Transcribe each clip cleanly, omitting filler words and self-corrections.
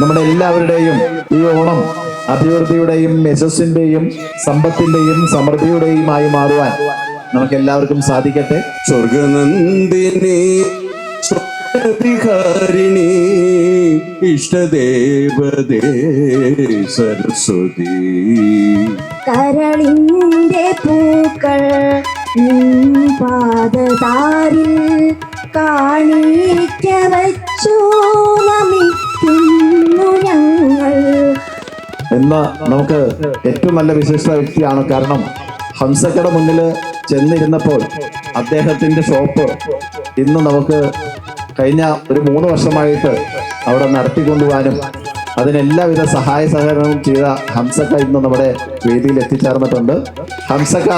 നമ്മുടെ എല്ലാവരുടെയും ഈ ഓണം അഭിവൃദ്ധിയുടെയും യശസ്സിന്റെയും സമ്പത്തിന്റെയും സമൃദ്ധിയുടെയുമായി മാറുവാൻ നമുക്ക് എല്ലാവർക്കും സാധിക്കട്ടെ. സ്വർഗനന്ദിനി സ്വപ്നവിഹാരിണി ഇഷ്ടദേവതേ സരസ്വതി, കരളിന്റെ പൂക്കൾ പാദതാരിൽ കാണിക്ക വച്ചു നമിക്കുന്നു ഞങ്ങൾ എന്ന നമുക്ക് ഏറ്റവും നല്ല വിശിഷ്ട വ്യക്തിയാണ്. കാരണം ഹംസക്കട മുന്നിൽ ചെന്നിരുന്നപ്പോൾ അദ്ദേഹത്തിന്റെ ഷോപ്പ് ഇന്ന് നമുക്ക് കഴിഞ്ഞ ഒരു 3 വർഷമായിട്ട് അവിടെ നടത്തിക്കൊണ്ടുപോകാനും അതിനെല്ലാവിധ സഹായ സഹകരണവും ചെയ്ത ഹംസക്ക ഇന്ന് നമ്മുടെ വേദിയിൽ എത്തിച്ചേർന്നിട്ടുണ്ട്. ഹംസക്ക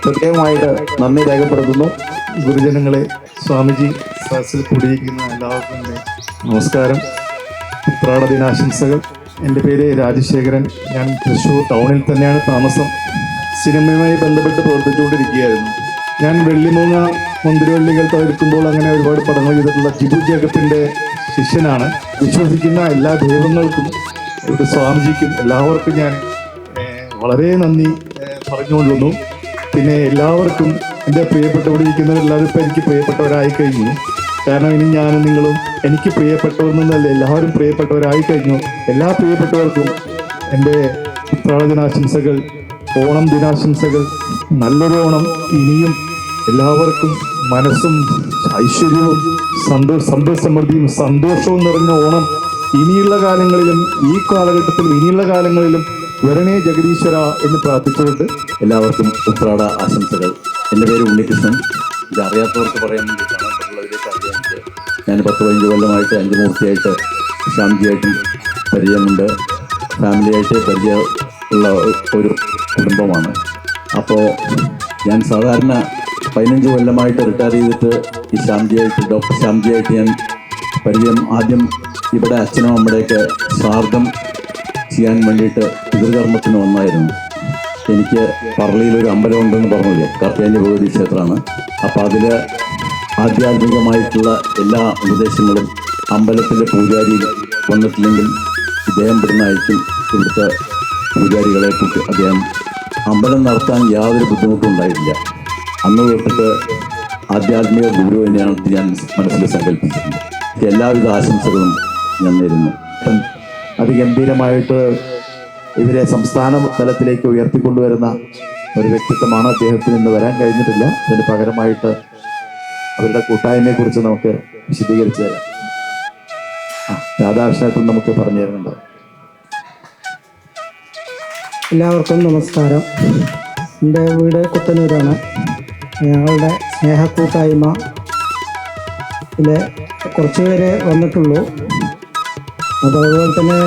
പ്രത്യേകമായിട്ട് നന്ദി രേഖപ്പെടുത്തുന്നു. ഗുരുജനങ്ങളെ, സ്വാമിജി സദസ്സിൽ കൂടിയിരിക്കുന്ന എല്ലാവർക്കും നമസ്കാരം, ഉത്രാട ദിനാശംസകൾ. എൻ്റെ പേര് രാജശേഖരൻ. ഞാൻ തൃശ്ശൂർ ടൗണിൽ തന്നെയാണ് താമസം. സിനിമയുമായി ബന്ധപ്പെട്ട് പ്രവർത്തിച്ചുകൊണ്ടിരിക്കുകയായിരുന്നു. ഞാൻ വെള്ളിമൂങ്ങ മുന്തിരിവള്ളികൾ തകർക്കുമ്പോൾ അങ്ങനെ ഒരുപാട് പടങ്ങൾ ചെയ്തിട്ടുള്ള ജിബു ജേക്കബിൻ്റെ ശിഷ്യനാണ്. വിശ്വസിക്കുന്ന എല്ലാ ദൈവങ്ങൾക്കും ഇവിടെ സ്വാമിജിക്കും എല്ലാവർക്കും ഞാൻ വളരെ നന്ദി പറഞ്ഞുകൊള്ളുന്നു. പിന്നെ എല്ലാവർക്കും എൻ്റെ പ്രിയപ്പെട്ടവിടെ ഇരിക്കുന്നവരെല്ലാവരും ഇപ്പം എനിക്ക് പ്രിയപ്പെട്ടവരായി കഴിഞ്ഞു. കാരണം ഇനി ഞാനും നിങ്ങളും എനിക്ക് പ്രിയപ്പെട്ടവരെന്നല്ല, എല്ലാവരും പ്രിയപ്പെട്ടവരായി കഴിഞ്ഞു. എല്ലാ പ്രിയപ്പെട്ടവർക്കും എൻ്റെ ഉത്രാട ദിനാശംസകൾ, ഓണം ദിനാശംസകൾ. നല്ലൊരു ഓണം ഇനിയും എല്ലാവർക്കും മനസ്സും ഐശ്വര്യവും സമ്പൽ സമൃദ്ധിയും സന്തോഷവും നിറഞ്ഞ ഓണം ഇനിയുള്ള കാലങ്ങളിലും ഈ കാലഘട്ടത്തിലും ഇനിയുള്ള കാലങ്ങളിലും വരണേ ജഗദീശ്വര എന്ന് പ്രാർത്ഥിച്ചുകൊണ്ട് എല്ലാവർക്കും ഉത്രാട ആശംസകൾ. എൻ്റെ പേര് ഉണ്ണികൃഷ്ണൻ. ഇത് അറിയാത്തവർക്ക് പറയാൻ വേണ്ടിയിട്ടാണ്, മറ്റുള്ളവരേക്ക് അറിയാൻ. ഞാൻ 10-15 കൊല്ലമായിട്ട് 5 മൂർത്തിയായിട്ട് ശാന്തിയായിട്ടും പരിചയമുണ്ട്. ഫാമിലിയായിട്ട് പരിചയമുള്ള ഒരു കുടുംബമാണ്. അപ്പോൾ ഞാൻ സാധാരണ 15 കൊല്ലമായിട്ട് റിട്ടയർ ചെയ്തിട്ട് ഈ ശാന്തിയായിട്ട് ഡോക്ടർ ശാന്തിയായിട്ട് ഞാൻ പരിചയം. ആദ്യം ഇവിടെ അച്ഛനും അമ്മയുടെയൊക്കെ ശ്രാദ്ധം ചെയ്യാൻ വേണ്ടിയിട്ട് പിതൃകർമ്മത്തിന് വന്നായിരുന്നു. എനിക്ക് പറളിയിലൊരു അമ്പലം ഉണ്ടെന്ന് പറഞ്ഞില്ലേ, കാർത്യായനി ഭഗവതി ക്ഷേത്രമാണ്. അപ്പോൾ അതിൽ ആധ്യാത്മികമായിട്ടുള്ള എല്ലാ ഉപദേശങ്ങളും അമ്പലത്തിലെ പൂജാരി വന്നിട്ടില്ലെങ്കിൽ ഇദ്ദേഹം ഇവിടുന്നായിരിക്കും ഇവിടുത്തെ പൂജാരികളെ കൂട്ടി അദ്ദേഹം അമ്പലം നടത്താൻ യാതൊരു ബുദ്ധിമുട്ടും ഉണ്ടായിട്ടില്ല. അന്ന് തൊട്ടിട്ട് ആധ്യാത്മിക ഗുരു തന്നെയാണ് ഞാൻ മനസ്സിൽ സങ്കല്പിച്ചിട്ടുണ്ട്. എല്ലാവിധ ആശംസകളും ഞാൻ നേരുന്നു. അതിഗംഭീരമായിട്ട് ഇവരെ സംസ്ഥാന തലത്തിലേക്ക് ഉയർത്തിക്കൊണ്ടുവരുന്ന ഒരു വ്യക്തിത്വമാണ്. അദ്ദേഹത്തിന് ഇന്ന് വരാൻ കഴിഞ്ഞിട്ടില്ല. അതിന് പകരമായിട്ട് അവരുടെ കൂട്ടായ്മയെക്കുറിച്ച് നമുക്ക് വിശദീകരിച്ച് തരാം. രാധാകൃഷ്ണേട്ടൻ നമുക്ക് പറഞ്ഞു തരുന്നുണ്ട്. എല്ലാവർക്കും നമസ്കാരം. എൻ്റെ വീട് കുത്തന്നൂരാണ്. ഞങ്ങളുടെ സ്നേഹക്കൂട്ടായ്മ ഇതിൽ കുറച്ച് പേര് വന്നിട്ടുള്ളൂ. അപ്പോൾ അതുപോലെ തന്നെ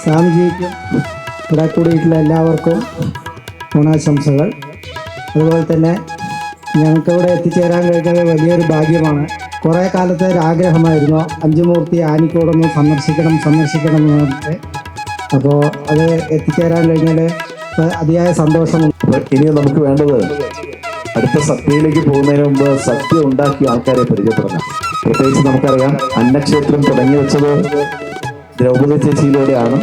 സ്വാമിജിക്കും ഇവിടെ കൂടിയിട്ടുള്ള എല്ലാവർക്കും ഓണാശംസകൾ. അതുപോലെ തന്നെ ഞങ്ങൾക്കിവിടെ എത്തിച്ചേരാൻ കഴിഞ്ഞത് വലിയൊരു ഭാഗ്യമാണ്. കുറേ കാലത്തെ ഒരു ആഗ്രഹമായിരുന്നു അഞ്ചുമൂർത്തി ആനിക്കോടൊന്ന് സന്ദർശിക്കണം എന്ന് പറഞ്ഞിട്ട്. അപ്പോൾ അത് എത്തിച്ചേരാൻ കഴിഞ്ഞാൽ അതിയായ സന്തോഷമുണ്ട്. ഇനി നമുക്ക് വേണ്ടത് അടുത്ത സത്യയിലേക്ക് പോകുന്നതിന് മുമ്പ് സത്യം ഉണ്ടാക്കിയ ആൾക്കാരെ പരിചയപ്പെടണം. പ്രത്യേകിച്ച് നമുക്കറിയാം അന്നക്ഷേത്രം തുടങ്ങി വെച്ചത് ദ്രൗപദി ചേച്ചിയിലൂടെയാണ്.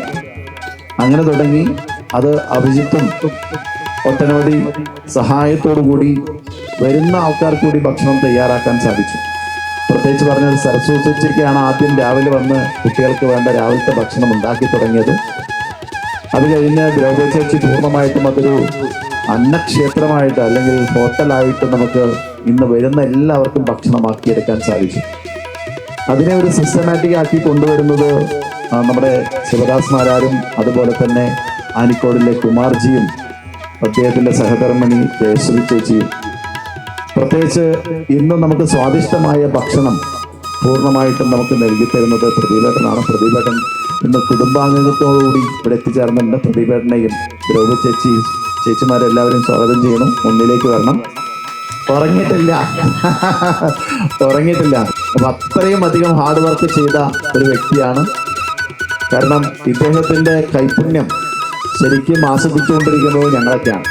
അങ്ങനെ തുടങ്ങി അത് അഭിജിത്തും ഒട്ടനവധി സഹായത്തോടു കൂടി വരുന്ന ആൾക്കാർക്ക് കൂടി ഭക്ഷണം തയ്യാറാക്കാൻ സാധിച്ചു. പ്രത്യേകിച്ച് പറഞ്ഞത് സരസ്വതി ചേച്ചിക്കാണ് ആദ്യം രാവിലെ വന്ന് കുട്ടികൾക്ക് വേണ്ട രാവിലത്തെ ഭക്ഷണം ഉണ്ടാക്കി തുടങ്ങിയത്. അത് കഴിഞ്ഞ് ദ്രൗപദി ചേച്ചി പൂർണ്ണമായിട്ടും അതൊരു അന്നക്ഷേത്രമായിട്ട് അല്ലെങ്കിൽ ഹോട്ടലായിട്ട് നമുക്ക് ഇന്ന് വരുന്ന എല്ലാവർക്കും ഭക്ഷണമാക്കിയെടുക്കാൻ സാധിച്ചു. അതിനെ ഒരു സിസ്റ്റമാറ്റിക് ആക്കി കൊണ്ടുവരുന്നത് നമ്മുടെ ശിവദാസ് മാരാരും അതുപോലെ തന്നെ ആനിക്കോടിലെ കുമാർജിയും അദ്ദേഹത്തിൻ്റെ സഹധർമ്മിണി ജയശ്രീ ചേച്ചിയും. പ്രത്യേകിച്ച് ഇന്ന് നമുക്ക് സ്വാദിഷ്ടമായ ഭക്ഷണം പൂർണ്ണമായിട്ടും നമുക്ക് നൽകിത്തരുന്നത് പ്രദീപേട്ടനാണ്. പ്രദീപേട്ടൻ ഇന്ന് കുടുംബാംഗങ്ങളോടുകൂടി ഇവിടെ എത്തിച്ചേർന്നിട്ടുണ്ട്. പ്രദീപേട്ടനെയും ദ്രൗപദി ചേച്ചിമാരെല്ലാവരും സ്വാഗതം ചെയ്യണം, മുന്നിലേക്ക് വരണം. ഉറങ്ങിയിട്ടില്ല ഉറങ്ങിയിട്ടില്ല. അപ്പൊ അത്രയും അധികം ഹാർഡ് വർക്ക് ചെയ്ത ഒരു വ്യക്തിയാണ്. കാരണം ഇദ്ദേഹത്തിന്റെ കൈപുണ്യം ശരിക്കും ആസ്വദിച്ചുകൊണ്ടിരിക്കുന്നത് ഞങ്ങളൊക്കെയാണ്.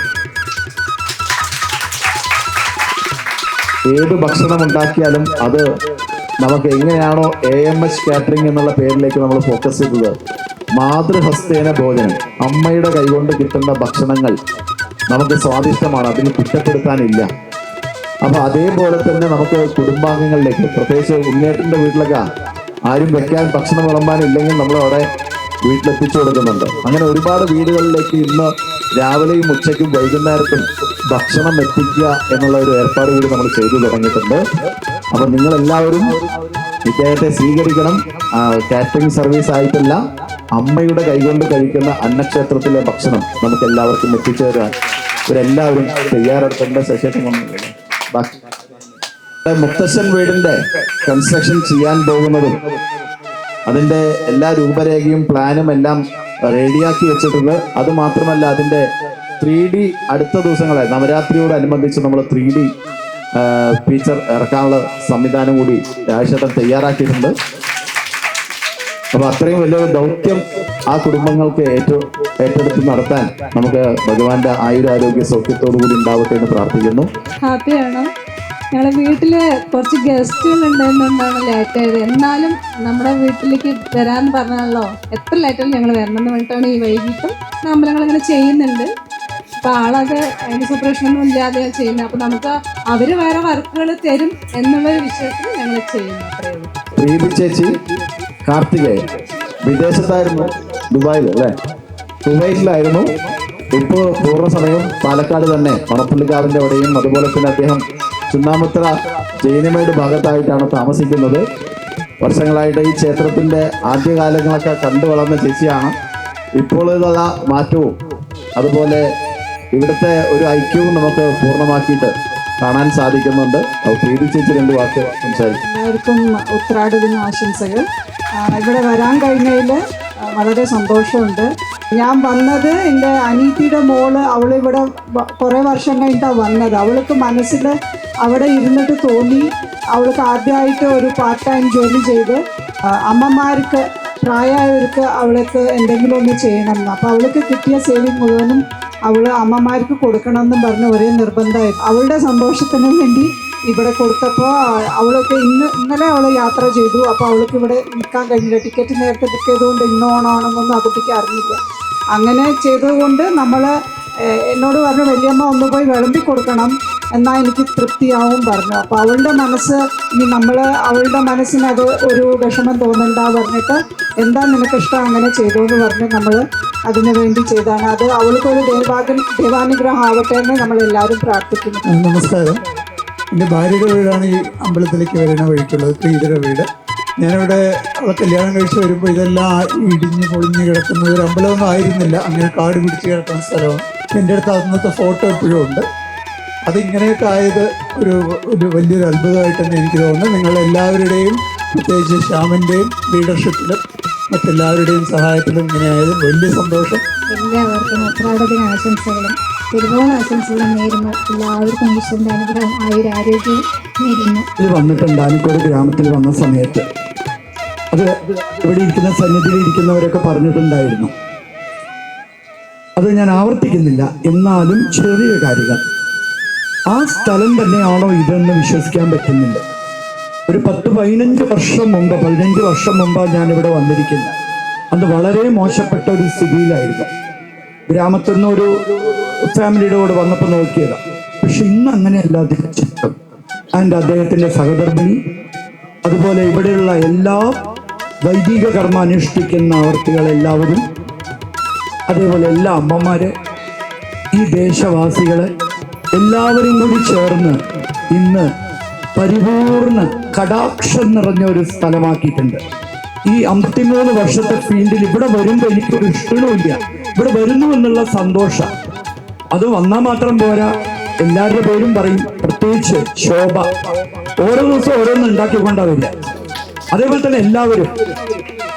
ഏത് ഭക്ഷണം ഉണ്ടാക്കിയാലും അത് നമുക്ക് എങ്ങനെയാണോ AMH കാറ്ററിംഗ് എന്നുള്ള പേരിലേക്ക് നമ്മൾ ഫോക്കസ് ചെയ്തത്, മാതൃഹസ്തേന ഭോജനം, അമ്മയുടെ കൈകൊണ്ട് കിട്ടുന്ന ഭക്ഷണങ്ങൾ നമുക്ക് സ്വാദിഷ്ടമാണ്, അതിന് കുറ്റപ്പെടുത്താനില്ല. അപ്പൊ അതേപോലെ തന്നെ നമുക്ക് കുടുംബാംഗങ്ങളിലേക്ക്, പ്രത്യേകിച്ച് ഉണ്ണിയേട്ടൻ്റെ വീട്ടിലൊക്കെ ആരും വെക്കാൻ ഭക്ഷണം വിളമ്പാനില്ലെങ്കിൽ നമ്മൾ അവിടെ വീട്ടിലെത്തിച്ചു കൊടുക്കുന്നുണ്ട്. അങ്ങനെ ഒരുപാട് വീടുകളിലേക്ക് ഇന്ന് രാവിലെയും ഉച്ചയ്ക്കും വൈകുന്നേരത്തും ഭക്ഷണം എത്തിക്കുക എന്നുള്ള ഒരു ഏർപ്പാട് കൂടി നമ്മൾ ചെയ്തു തുടങ്ങിയിട്ടുണ്ട്. അപ്പൊ നിങ്ങളെല്ലാവരും ഇദ്ദേഹത്തെ സ്വീകരിക്കണം. കാറ്ററിംഗ് സർവീസ് ആയിട്ടല്ല, അമ്മയുടെ കൈകൊണ്ട് കഴിക്കുന്ന അന്നക്ഷേത്രത്തിലെ ഭക്ഷണം നമുക്ക് എല്ലാവർക്കും എത്തിച്ചു തരാൻ ഇവരെല്ലാവരും തയ്യാറെടുക്കേണ്ട ശേഷം മുത്തശ്ശൻ വീടിന്റെ കൺസ്ട്രക്ഷൻ ചെയ്യാൻ പോകുന്നതും അതിന്റെ എല്ലാ രൂപരേഖയും പ്ലാനും എല്ലാം റെഡിയാക്കി വെച്ചിട്ടുണ്ട്. അത് മാത്രമല്ല, അതിന്റെ 3D അടുത്ത ദിവസങ്ങളെ നവരാത്രിയോടനുബന്ധിച്ച് നമ്മൾ 3D ഫീച്ചർ ഇറക്കാനുള്ള സംവിധാനം കൂടി രാജേട്ടൻ തയ്യാറാക്കിയിട്ടുണ്ട്. അപ്പൊ അത്രയും വലിയൊരു ദൗത്യം ആ കുടുംബങ്ങൾക്ക് ഏറ്റെടുത്ത് നടത്താൻ നമുക്ക് ഭഗവാന്റെ ആയുരാരോഗ്യ സൗഖ്യത്തോടു കൂടി ഉണ്ടാവട്ടെ എന്ന് പ്രാർത്ഥിക്കുന്നു. ഹാപ്പിയാണ്. ഞങ്ങളെ വീട്ടിൽ കുറച്ച് ഗസ്റ്റുകൾ ഉണ്ടായിരുന്നുകൊണ്ടാണ് ലേറ്റായത്. എന്നാലും നമ്മുടെ വീട്ടിലേക്ക് വരാമെന്ന് പറഞ്ഞാലോ, എത്ര ലേറ്റാലും ഞങ്ങൾ വരണം എന്ന് പറഞ്ഞിട്ടാണ് ഈ വൈകിട്ടും അമ്പലങ്ങൾ ഇങ്ങനെ ചെയ്യുന്നുണ്ട്. അപ്പോൾ ആളൊക്കെ അതിന് സൂപ്പറേഷനൊന്നും ഇല്ലാതെ ചെയ്യുന്നത്. അപ്പോൾ നമുക്ക് അവർ വേറെ വർക്കുകൾ തരും എന്നുള്ളൊരു വിശ്വാസത്തിൽ ഞങ്ങൾ ചെയ്യുന്നു. അത്രയേ ഉള്ളൂ. പ്രീതി ചേച്ചി കാർത്തികേയൻ വിദേശത്തായിരുന്നു, ദുബായിൽ അല്ലേ, കുവൈറ്റിലായിരുന്നു. ഇപ്പോൾ പൂർണ്ണ സമയം പാലക്കാട് തന്നെ മണപ്പള്ളിക്കാവിൻ്റെ അവിടെയും, അതുപോലെ തന്നെ അദ്ദേഹം ചുണ്ണാമുത്ര ജൈനമേട് ഭാഗത്തായിട്ടാണ് താമസിക്കുന്നത്. വർഷങ്ങളായിട്ട് ഈ ക്ഷേത്രത്തിൻ്റെ ആദ്യകാലങ്ങളൊക്കെ കണ്ടു വളർന്ന ചേച്ചിയാണ്. ഇപ്പോൾ ഇതുള്ള മാറ്റവും അതുപോലെ ഇവിടുത്തെ ഒരു ഐക്യവും നമുക്ക് പൂർണ്ണമാക്കിയിട്ട് കാണാൻ സാധിക്കുന്നുണ്ട്. പ്രീതി ചേച്ചി 2 വാക്ക് സംസാരിക്കും. എല്ലാവർക്കും ഉത്രാട ദിന ആശംസകൾ. ഇവിടെ വരാൻ കഴിഞ്ഞതിൽ വളരെ സന്തോഷമുണ്ട്. ഞാൻ വന്നത് എൻ്റെ അനീതിയുടെ മോള്, അവളിവിടെ കുറേ വർഷം കഴിഞ്ഞിട്ടാണ് വന്നത്. അവൾക്ക് മനസ്സിൽ അവിടെ ഇരുന്നിട്ട് തോന്നി, അവൾക്ക് ആദ്യമായിട്ട് ഒരു പാർട്ട് ടൈം ജോലി ചെയ്ത് അമ്മമാർക്ക്, പ്രായമായവർക്ക് അവൾക്ക് എന്തെങ്കിലും ഒന്ന് ചെയ്യണമെന്ന്. അപ്പോൾ അവൾക്ക് കിട്ടിയ സേവിങ് മുഴുവനും അവൾ അമ്മമാർക്ക് കൊടുക്കണമെന്നും പറഞ്ഞ് ഒരേ നിർബന്ധമായിരുന്നു. അവളുടെ സന്തോഷത്തിന് വേണ്ടി ഇവിടെ കൊടുത്തപ്പോൾ അവൾക്ക് ഇന്നലെ അവൾ യാത്ര ചെയ്തു. അപ്പോൾ അവൾക്ക് ഇവിടെ നിൽക്കാൻ കഴിഞ്ഞില്ല. ടിക്കറ്റ് നേരത്തെ ബുക്ക് ചെയ്തുകൊണ്ട് ഇന്ന് ഓണമാണെന്നൊന്നും ആ കുട്ടിക്ക് അറിഞ്ഞില്ല. അങ്ങനെ ചെയ്തതുകൊണ്ട് നമ്മൾ എന്നോട് പറഞ്ഞു, വലിയമ്മ ഒന്ന് പോയി വിളമ്പി കൊടുക്കണം, എന്നാൽ എനിക്ക് തൃപ്തിയാവും പറഞ്ഞു. അപ്പോൾ അവളുടെ മനസ്സ്, ഇനി നമ്മൾ അവളുടെ മനസ്സിന് അത് ഒരു വിഷമം തോന്നണ്ട പറഞ്ഞിട്ട്, എന്താ നിനക്കിഷ്ടം അങ്ങനെ ചെയ്തു എന്ന് പറഞ്ഞ് നമ്മൾ അതിനു വേണ്ടി ചെയ്താണ്. അത് അവൾക്കൊരു ദൈവാനുഗ്രഹം ആവട്ടെ എന്ന് നമ്മളെല്ലാവരും പ്രാർത്ഥിക്കുന്നു. നമസ്കാരം. എൻ്റെ ഭാര്യയുടെ വീടാണ് ഈ അമ്പലത്തിലേക്ക് വരുന്ന വഴിക്കുള്ളത്, പ്രീതിയുടെ വീട്. ഞാനിവിടെ അവളെ കല്യാണം കഴിച്ച് വരുമ്പോൾ ഇതെല്ലാം ഇടിഞ്ഞ് പൊളിഞ്ഞ് കിടക്കുന്ന ഒരു അമ്പലമൊന്നും ആയിരുന്നില്ല, അങ്ങനെ കാട് പിടിച്ച് കിടക്കുന്ന സ്ഥലമാണ്. എൻ്റെ അടുത്ത് അന്നത്തെ ഫോട്ടോ എപ്പോഴും ഉണ്ട്. അതിങ്ങനെയൊക്കെ ആയത് ഒരു വലിയൊരു അത്ഭുതമായിട്ട് തന്നെ എനിക്ക് തോന്നുന്നു. നിങ്ങളെല്ലാവരുടെയും, പ്രത്യേകിച്ച് ശ്യാമിൻ്റെയും ലീഡർഷിപ്പിലും മറ്റെല്ലാവരുടെയും സഹായത്തിലും ഇങ്ങനെയായത് വലിയ സന്തോഷം. എല്ലാവർക്കും ഉത്രാട ദിന ആശംസകളും തിരുവോണ ആശംസകളും നേരുന്നു. എല്ലാവർക്കും ഈശ്വരൻ്റെ അനുഗ്രഹം, ആയുരാരോഗ്യവും നേരുന്നു. ഇത് വന്നിട്ടുണ്ട് ആനിക്കോട് ഗ്രാമത്തിൽ വന്ന സമയത്ത്. അത് ഇവിടെ ഇരിക്കുന്ന സന്നിധിയിൽ ഇരിക്കുന്നവരൊക്കെ പറഞ്ഞിട്ടുണ്ടായിരുന്നു. അത് ഞാൻ ആവർത്തിക്കുന്നില്ല. എന്നാലും ചെറിയ കാര്യങ്ങൾ, ആ സ്ഥലം തന്നെയാണോ ഇതെന്ന് വിശ്വസിക്കാൻ പറ്റുന്നില്ല. ഒരു 10-15 വർഷം മുമ്പ്, 15 വർഷം മുമ്പാണ് ഞാനിവിടെ വന്നിരിക്കുന്നത്. അന്ന് വളരെ മോശപ്പെട്ട ഒരു സ്ഥിതിയിലായിരുന്നു. ഗ്രാമത്തിൽ നിന്ന് ഒരു ഫാമിലിയുടെ കൂടെ വന്നപ്പോൾ നോക്കിയതാണ്. പക്ഷെ ഇന്ന് അങ്ങനെയല്ല. അതിൻ്റെ ചിത്രം ആൻഡ് അദ്ദേഹത്തിൻ്റെ സഹധർമ്മിണി, അതുപോലെ ഇവിടെയുള്ള എല്ലാ വൈദിക കർമ്മ അനുഷ്ഠിക്കുന്ന ആവർത്തികളെല്ലാവരും, അതേപോലെ എല്ലാ അമ്മമാര്, ഈ ദേശവാസികളെ എല്ലാവരും കൂടി ചേർന്ന് ഇന്ന് പരിപൂർണ കടാക്ഷം നിറഞ്ഞ ഒരു സ്ഥലമാക്കിയിട്ടുണ്ട്. ഈ 53 വർഷത്തെ ഫീൽഡിൽ ഇവിടെ വരുമ്പോൾ എനിക്കൊരു ക്ഷീണമില്ല. ഇവിടെ വരുന്നു എന്നുള്ള സന്തോഷം. അത് വന്നാൽ മാത്രം പോരാ, എല്ലാവരുടെ പേരും പറയും. പ്രത്യേകിച്ച് ശോഭ ഓരോ ദിവസം ഓരോന്ന് ഉണ്ടാക്കിക്കൊണ്ടാണ് വരിക. അതേപോലെ തന്നെ എല്ലാവരും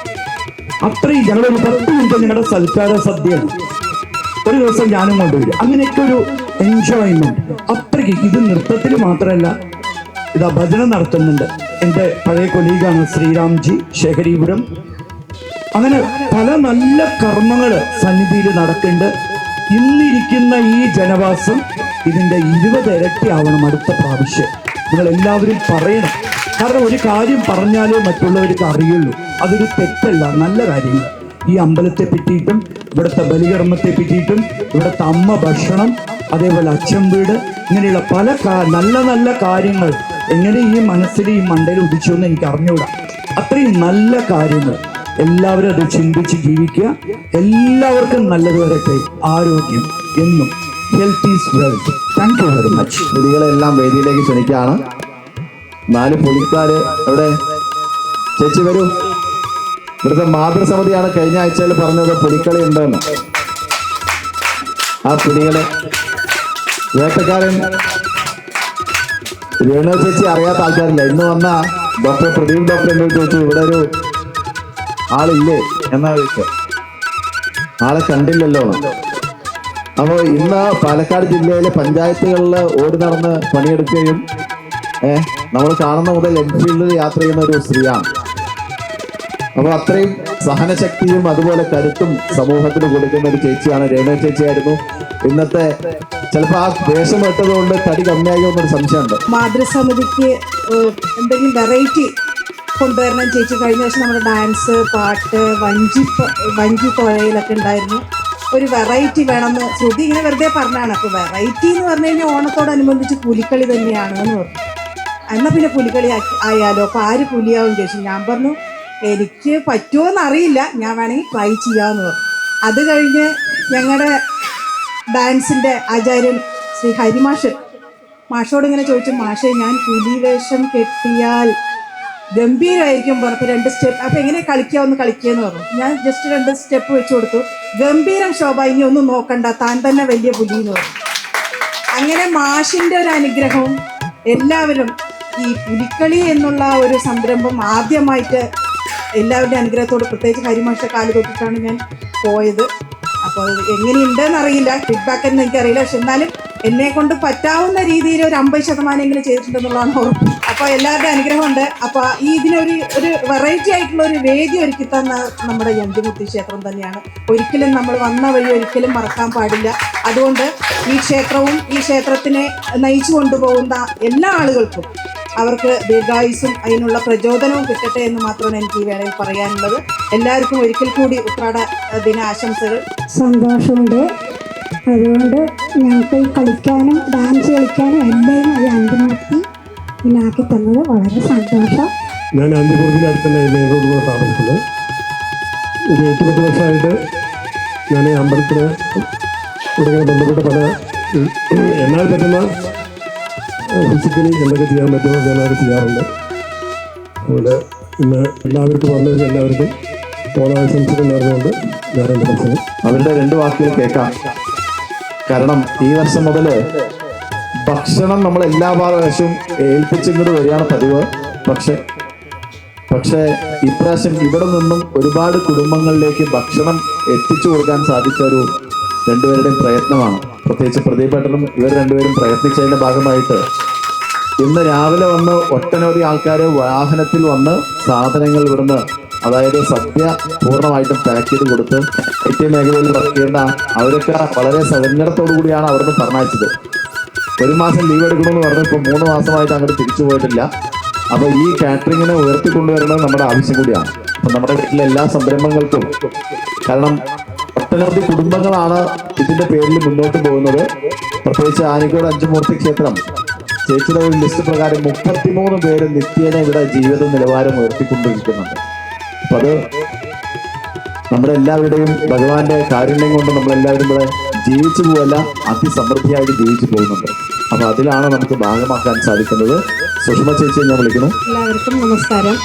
അത്രയും, ഞങ്ങളൊരു 10 മിനിറ്റ് ഞങ്ങളുടെ സൽക്കാര സദ്യയാണ്. ഒരു ദിവസം ഞാനും കൊണ്ടുവരും. അങ്ങനെയൊക്കെ ഒരു എൻജോയ്മെന്റ്. അത്രയ്ക്ക് ഇത് നൃത്തത്തിൽ മാത്രമല്ല, ഇതാ ഭജന നടത്തുന്നുണ്ട്. എൻ്റെ പഴയ കൊലീഗാണ് ശ്രീരാംജി ശേഖരീപുരം. അങ്ങനെ പല നല്ല കർമ്മങ്ങൾ സന്നിധിയിൽ നടക്കുന്നുണ്ട്. ഇന്നിരിക്കുന്ന ഈ ജനവാസം ഇതിൻ്റെ 20 ഇരട്ടി ആവണം അടുത്ത പ്രാവശ്യം. നിങ്ങൾ എല്ലാവരും പറയണം. കാരണം ഒരു കാര്യം പറഞ്ഞാലേ മറ്റുള്ളവർക്ക് അറിയുള്ളൂ. അതൊരു തെറ്റല്ല, നല്ല കാര്യങ്ങൾ. ഈ അമ്പലത്തെ പറ്റിയിട്ടും ഇവിടുത്തെ ബലികർമ്മത്തെ പറ്റിയിട്ടും ഇവിടുത്തെ അമ്മ ഭക്ഷണം, അതേപോലെ അച്ഛൻ വീട്, ഇങ്ങനെയുള്ള പല നല്ല നല്ല കാര്യങ്ങൾ എങ്ങനെ ഈ മനസ്സിൽ ഈ മണ്ടയിൽ ഉദിച്ചു എന്ന് എനിക്ക് അറിഞ്ഞുകൂടാ. അത്രയും നല്ല കാര്യങ്ങൾ എല്ലാവരും അത് ചിന്തിച്ച് ജീവിക്കുക. എല്ലാവർക്കും നല്ലത് വരട്ടെ. ആരോഗ്യം എന്നും. Health is wealth. Thank you very much. പുലികളെല്ലാം വേദിയിലേക്ക് ക്ഷണിക്കുകയാണ്. 4 പുലിക്കാര് എവിടെ? ചേച്ചി വരൂ. ഇവിടുത്തെ മാതൃസമിതിയാണ് കഴിഞ്ഞ ആഴ്ചയിൽ പറഞ്ഞത് പുലിക്കളി ഉണ്ടെന്ന്. ആ പുലികളെ വേട്ടക്കാരൻ രേണു ചേച്ചി അറിയാത്ത ആൾക്കാരില്ല. ഇന്ന് വന്ന ഡോക്ടർ പ്രദീപ് ഡോക്ടർ എന്നോട് ചോദിച്ചു, ഇവിടെ ഒരു ആളില്ലേ എന്നാ ചോദിച്ചത്. ആളെ കണ്ടില്ലല്ലോ. അപ്പോൾ ഇന്ന് പാലക്കാട് ജില്ലയിലെ പഞ്ചായത്തുകളിൽ ഓടി നടന്ന് പണിയെടുക്കുകയും നമ്മൾ കാണുന്ന മുതൽ എൻഫീൽഡിൽ യാത്ര ചെയ്യുന്ന ഒരു സ്ത്രീയാണ്. അപ്പോൾ അത്രയും സഹനശക്തിയും അതുപോലെ കരുത്തും സമൂഹത്തിന് കൊടുക്കുന്ന ഒരു ചേച്ചിയാണ്. രേണു ചേച്ചിയായിരുന്നു ഇന്നത്തെ. ചിലപ്പോൾ ആ വേഷം ഇട്ടതുകൊണ്ട് തടി കമ്മിയാകുമെന്നൊരു സംശയമുണ്ട്. മാതൃസമിതിക്ക് എന്തെങ്കിലും വെറൈറ്റി കൊണ്ടുവരണം ചേച്ചി. കഴിഞ്ഞ വർഷം നമ്മുടെ ഡാൻസ്, പാട്ട്, വഞ്ചി തുഴയിലൊക്കെ ഉണ്ടായിരുന്നു. ഒരു വെറൈറ്റി വേണമെന്ന് ശ്രുതി ഇങ്ങനെ വെറുതെ പറഞ്ഞാണ്. അപ്പോൾ വെറൈറ്റി എന്ന് പറഞ്ഞു കഴിഞ്ഞാൽ ഓണത്തോടനുബന്ധിച്ച് പുലിക്കളി തന്നെയാണെന്ന് പറഞ്ഞു. എന്നാൽ പിന്നെ പുലിക്കളി ആയാലോ, അപ്പോൾ ആര് പുലിയാവും ചോദിച്ചു. ഞാൻ പറഞ്ഞു എനിക്ക് പറ്റുമോയെന്ന് അറിയില്ല, ഞാൻ വേണമെങ്കിൽ ട്രൈ ചെയ്യാമെന്ന് പറഞ്ഞു. അത് കഴിഞ്ഞ് ഞങ്ങളുടെ ഡാൻസിൻ്റെ ആചാര്യൻ ശ്രീ മാഷോട് ഇങ്ങനെ ചോദിച്ചു, മാഷേ ഞാൻ പുലി വേഷം കെട്ടിയാൽ ഗംഭീരമായിരിക്കും പറഞ്ഞു. 2 സ്റ്റെപ്പ്. അപ്പോൾ എങ്ങനെ കളിക്കാമെന്ന് കളിക്കുകയെന്ന് പറഞ്ഞു. ഞാൻ ജസ്റ്റ് 2 സ്റ്റെപ്പ് വെച്ച് കൊടുത്തു. ഗംഭീരം ശോഭ, ഇനി ഒന്നും നോക്കണ്ട, താൻ തന്നെ വലിയ പുലി എന്ന് പറഞ്ഞു. അങ്ങനെ മാഷിൻ്റെ ഒരു അനുഗ്രഹവും എല്ലാവരും ഈ പുലിക്കളി എന്നുള്ള ഒരു സംരംഭം ആദ്യമായിട്ട് എല്ലാവരുടെയും അനുഗ്രഹത്തോട്, പ്രത്യേകിച്ച് ഹരിമാഷ കാല് തൊട്ടിട്ടാണ് ഞാൻ പോയത്. അപ്പോൾ എങ്ങനെയുണ്ടെന്ന് അറിയില്ല, ഫീഡ്ബാക്ക് എന്ന് എനിക്കറിയില്ല. പക്ഷെ എന്നാലും എന്നെ കൊണ്ട് പറ്റാവുന്ന രീതിയിൽ ഒരു 50% ചെയ്തിട്ടുണ്ടെന്നുള്ളതാണ് ഉറപ്പ്. അപ്പോൾ എല്ലാവരുടെയും അനുഗ്രഹമുണ്ട്. അപ്പോൾ ഇതിനൊരു വെറൈറ്റി ആയിട്ടുള്ള ഒരു വേദി ഒരുക്കി തന്ന നമ്മുടെ യന്തിമുത്തി ക്ഷേത്രം തന്നെയാണ്. ഒരിക്കലും നമ്മൾ വന്ന വഴി ഒരിക്കലും മറക്കാൻ പാടില്ല. അതുകൊണ്ട് ഈ ക്ഷേത്രവും ഈ ക്ഷേത്രത്തിനെ നയിച്ചു കൊണ്ടുപോകുന്ന എല്ലാ ആളുകൾക്കും അവർക്ക് ദീർഘായുസ്സും അതിനുള്ള പ്രചോദനവും കിട്ടട്ടെ എന്ന് മാത്രമാണ് എനിക്ക് ഈ വേളയിൽ പറയാനുള്ളത്. എല്ലാവർക്കും ഒരിക്കൽ കൂടി ഉത്രാട ദിനാശംസകൾ. സന്തോഷമുണ്ട്. അതുകൊണ്ട് ഞങ്ങൾക്ക് ഈ കളിക്കാനും ഡാൻസ് കളിക്കാനും എല്ലാം ഈ അന്തിമൂർത്തി ഇതിനാക്കി തന്നത് വളരെ സന്തോഷം. ഞാൻ അന്തിമൂർത്തിനടുത്ത് തന്നെ മെയിൻ റോഡ് താമസിക്കുന്നത്. ഒരു 8-10 വർഷമായിട്ട് ഞാൻ ഈ അമ്പലത്തിന് ഇവിടെ ബന്ധപ്പെട്ട പല എന്നാൽ പറ്റുന്ന ഫിസിക്കലി എന്തൊക്കെ ചെയ്യാൻ പറ്റുമോ ഞാനത് ചെയ്യാറുണ്ട്. അതുകൊണ്ട് ഇന്ന് എല്ലാവർക്കും വന്നവർക്ക് എല്ലാവർക്കും ഓണാശംസകൾ നേർന്നുകൊണ്ട് ഞാൻ എൻ്റെ പ്രശ്നം അവരുടെ 2 വാക്കുകൾ കേൾക്കാം. കാരണം ഈ വർഷം മുതൽ ഭക്ഷണം നമ്മൾ എല്ലാ പ്രാവശ്യവും ഏൽപ്പിച്ചിങ്ങോട്ട് വരികയാണ് പതിവ്. പക്ഷേ ഇപ്രാവശ്യം ഇവിടെ നിന്നും ഒരുപാട് കുടുംബങ്ങളിലേക്ക് ഭക്ഷണം എത്തിച്ചു കൊടുക്കാൻ സാധിച്ച ഒരു 2 പേരുടെയും പ്രയത്നമാണ്. പ്രത്യേകിച്ച് പ്രദീപേട്ടനും ഇവർ 2 പേരും പ്രയത്നിച്ചതിൻ്റെ ഭാഗമായിട്ട് ഇന്ന് രാവിലെ വന്ന് ഒട്ടനവധി ആൾക്കാർ വാഹനത്തിൽ വന്ന് സാധനങ്ങൾ ഇവിടുന്ന്, അതായത് സദ്യ പൂർണ്ണമായിട്ടും പാക്ക് ചെയ്ത് കൊടുത്ത് ഐ.ടി മേഖലയിൽ വർക്ക് ചെയ്യേണ്ട അവരൊക്കെ വളരെ സൗകര്യത്തോടു കൂടിയാണ് അവിടുന്ന് പറഞ്ഞയച്ചത്. 1 മാസം ലീവ് എടുക്കണമെന്ന് പറഞ്ഞ് ഇപ്പോൾ 3 മാസമായിട്ട് അങ്ങോട്ട് തിരിച്ചു പോയിട്ടില്ല. അപ്പോൾ ഈ കാറ്ററിങ്ങിനെ ഉയർത്തിക്കൊണ്ടുവരുന്നത് നമ്മുടെ ആവശ്യം കൂടിയാണ്. അപ്പം നമ്മുടെ വീട്ടിലെ എല്ലാ സംരംഭങ്ങൾക്കും, കാരണം ഒട്ടനവധി കുടുംബങ്ങളാണ് ഇതിൻ്റെ പേരിൽ മുന്നോട്ട് പോകുന്നത്. പ്രത്യേകിച്ച് ആനിക്കോട് അഞ്ചുമൂർത്തി ക്ഷേത്രം ചേച്ചിയുടെ ഒരു ലിസ്റ്റ് പ്രകാരം 33 പേര് നിത്യേന ഇവിടെ ജീവിത നിലവാരം ഉയർത്തിക്കൊണ്ടിരിക്കുന്നുണ്ട്. അപ്പം അത് നമ്മുടെ എല്ലാവരുടെയും ഭഗവാന്റെ കാരുണ്യം കൊണ്ട് നമ്മളെല്ലാവരും ഇവിടെ ജീവിച്ചു പോവല്ല, അതിസമൃദ്ധിയായിട്ട് ജീവിച്ചു പോകുന്നുണ്ട്. അപ്പം അതിലാണ് നമുക്ക് ഭാഗമാക്കാൻ സാധിക്കുന്നത്. സുഷമ ചേച്ചിയെ ഞാൻ വിളിക്കുന്നു. എല്ലാവർക്കും നമസ്കാരം.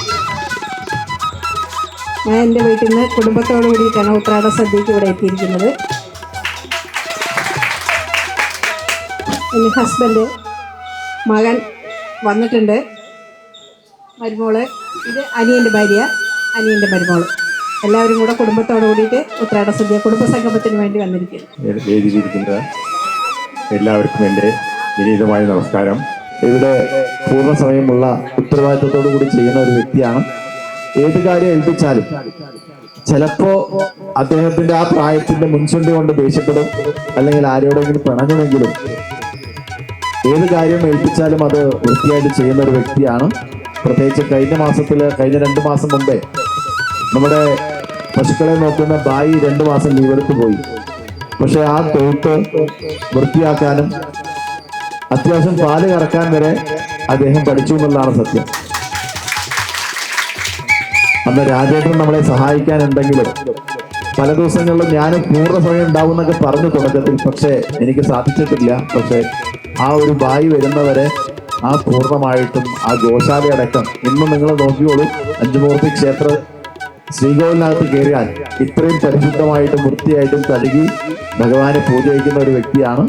ഞാൻ എൻ്റെ വീട്ടിൽ നിന്ന് കുടുംബത്തോടു കൂടിയിട്ടാണ് ഉത്രാട സദ്യക്ക് ഇവിടെ എത്തിയിരിക്കുന്നത്. എൻ്റെ ഹസ്ബൻഡ്, മകൻ വന്നിട്ടുണ്ട്, മരുമോള്, ഇത് അനിയൻ്റെ ഭാര്യ, അനിയൻ്റെ മരുമോള്. എല്ലാവരും കൂടെ കുടുംബത്തോടു കൂടിയിട്ട് ഉത്രാട സദ്യ കുടുംബസംഗമത്തിന് വേണ്ടി വന്നിരിക്കുന്നു. വേദിയിലിരിക്കുന്ന എല്ലാവർക്കും എൻ്റെ വിനീതമായ നമസ്കാരം. ഇവിടെ പൂർണ്ണസമയമുള്ള ഉത്തരവാദിത്വത്തോടു കൂടി ചെയ്യുന്ന ഒരു വ്യക്തിയാണ്. ഏത് കാര്യം ഏൽപ്പിച്ചാലും ചിലപ്പോ അദ്ദേഹത്തിന്റെ ആ പ്രായത്തിന്റെ മുൻചുണ്ടി കൊണ്ട് ദേഷ്യപ്പെടും, അല്ലെങ്കിൽ ആരോടെങ്കിലും പിണങ്ങുമെങ്കിലും ഏത് കാര്യം ഏൽപ്പിച്ചാലും അത് വൃത്തിയായിട്ട് ചെയ്യുന്ന ഒരു വ്യക്തിയാണ്. പ്രത്യേകിച്ച് കഴിഞ്ഞ 2 മാസം മുമ്പേ നമ്മുടെ പശുക്കളെ നോക്കുന്ന ബായി 2 മാസം ലീവെടുത്ത് പോയി. പക്ഷെ ആ തൊഴുത്ത് വൃത്തിയാക്കാനും അത്യാവശ്യം പാല് കറക്കാൻ വരെ അദ്ദേഹം പഠിച്ചു എന്നുള്ളതാണ് സത്യം. അന്ന് രാജേട്ടൻ നമ്മളെ സഹായിക്കാനുണ്ടെങ്കിലും പല ദിവസങ്ങളിലും ഞാൻ പൂർണ്ണ സമയം ഉണ്ടാവും എന്നൊക്കെ പറഞ്ഞു തുടക്കത്തിൽ, പക്ഷെ എനിക്ക് സാധിച്ചിട്ടില്ല. പക്ഷെ ആ ഒരു ബായി വരുന്നവരെ ആ പൂർണ്ണമായിട്ടും ആ ഗോശാലയടക്കം ഇന്ന് നിങ്ങൾ നോക്കിയോളൂ. അഞ്ചുമൂർത്തി ക്ഷേത്ര ശ്രീകോവിലിനകത്ത് കയറിയാൽ ഇത്രയും പരിശുദ്ധമായിട്ടും വൃത്തിയായിട്ടും കഴുകി ഭഗവാനെ പൂജ വയ്ക്കുന്ന ഒരു വ്യക്തിയാണ്.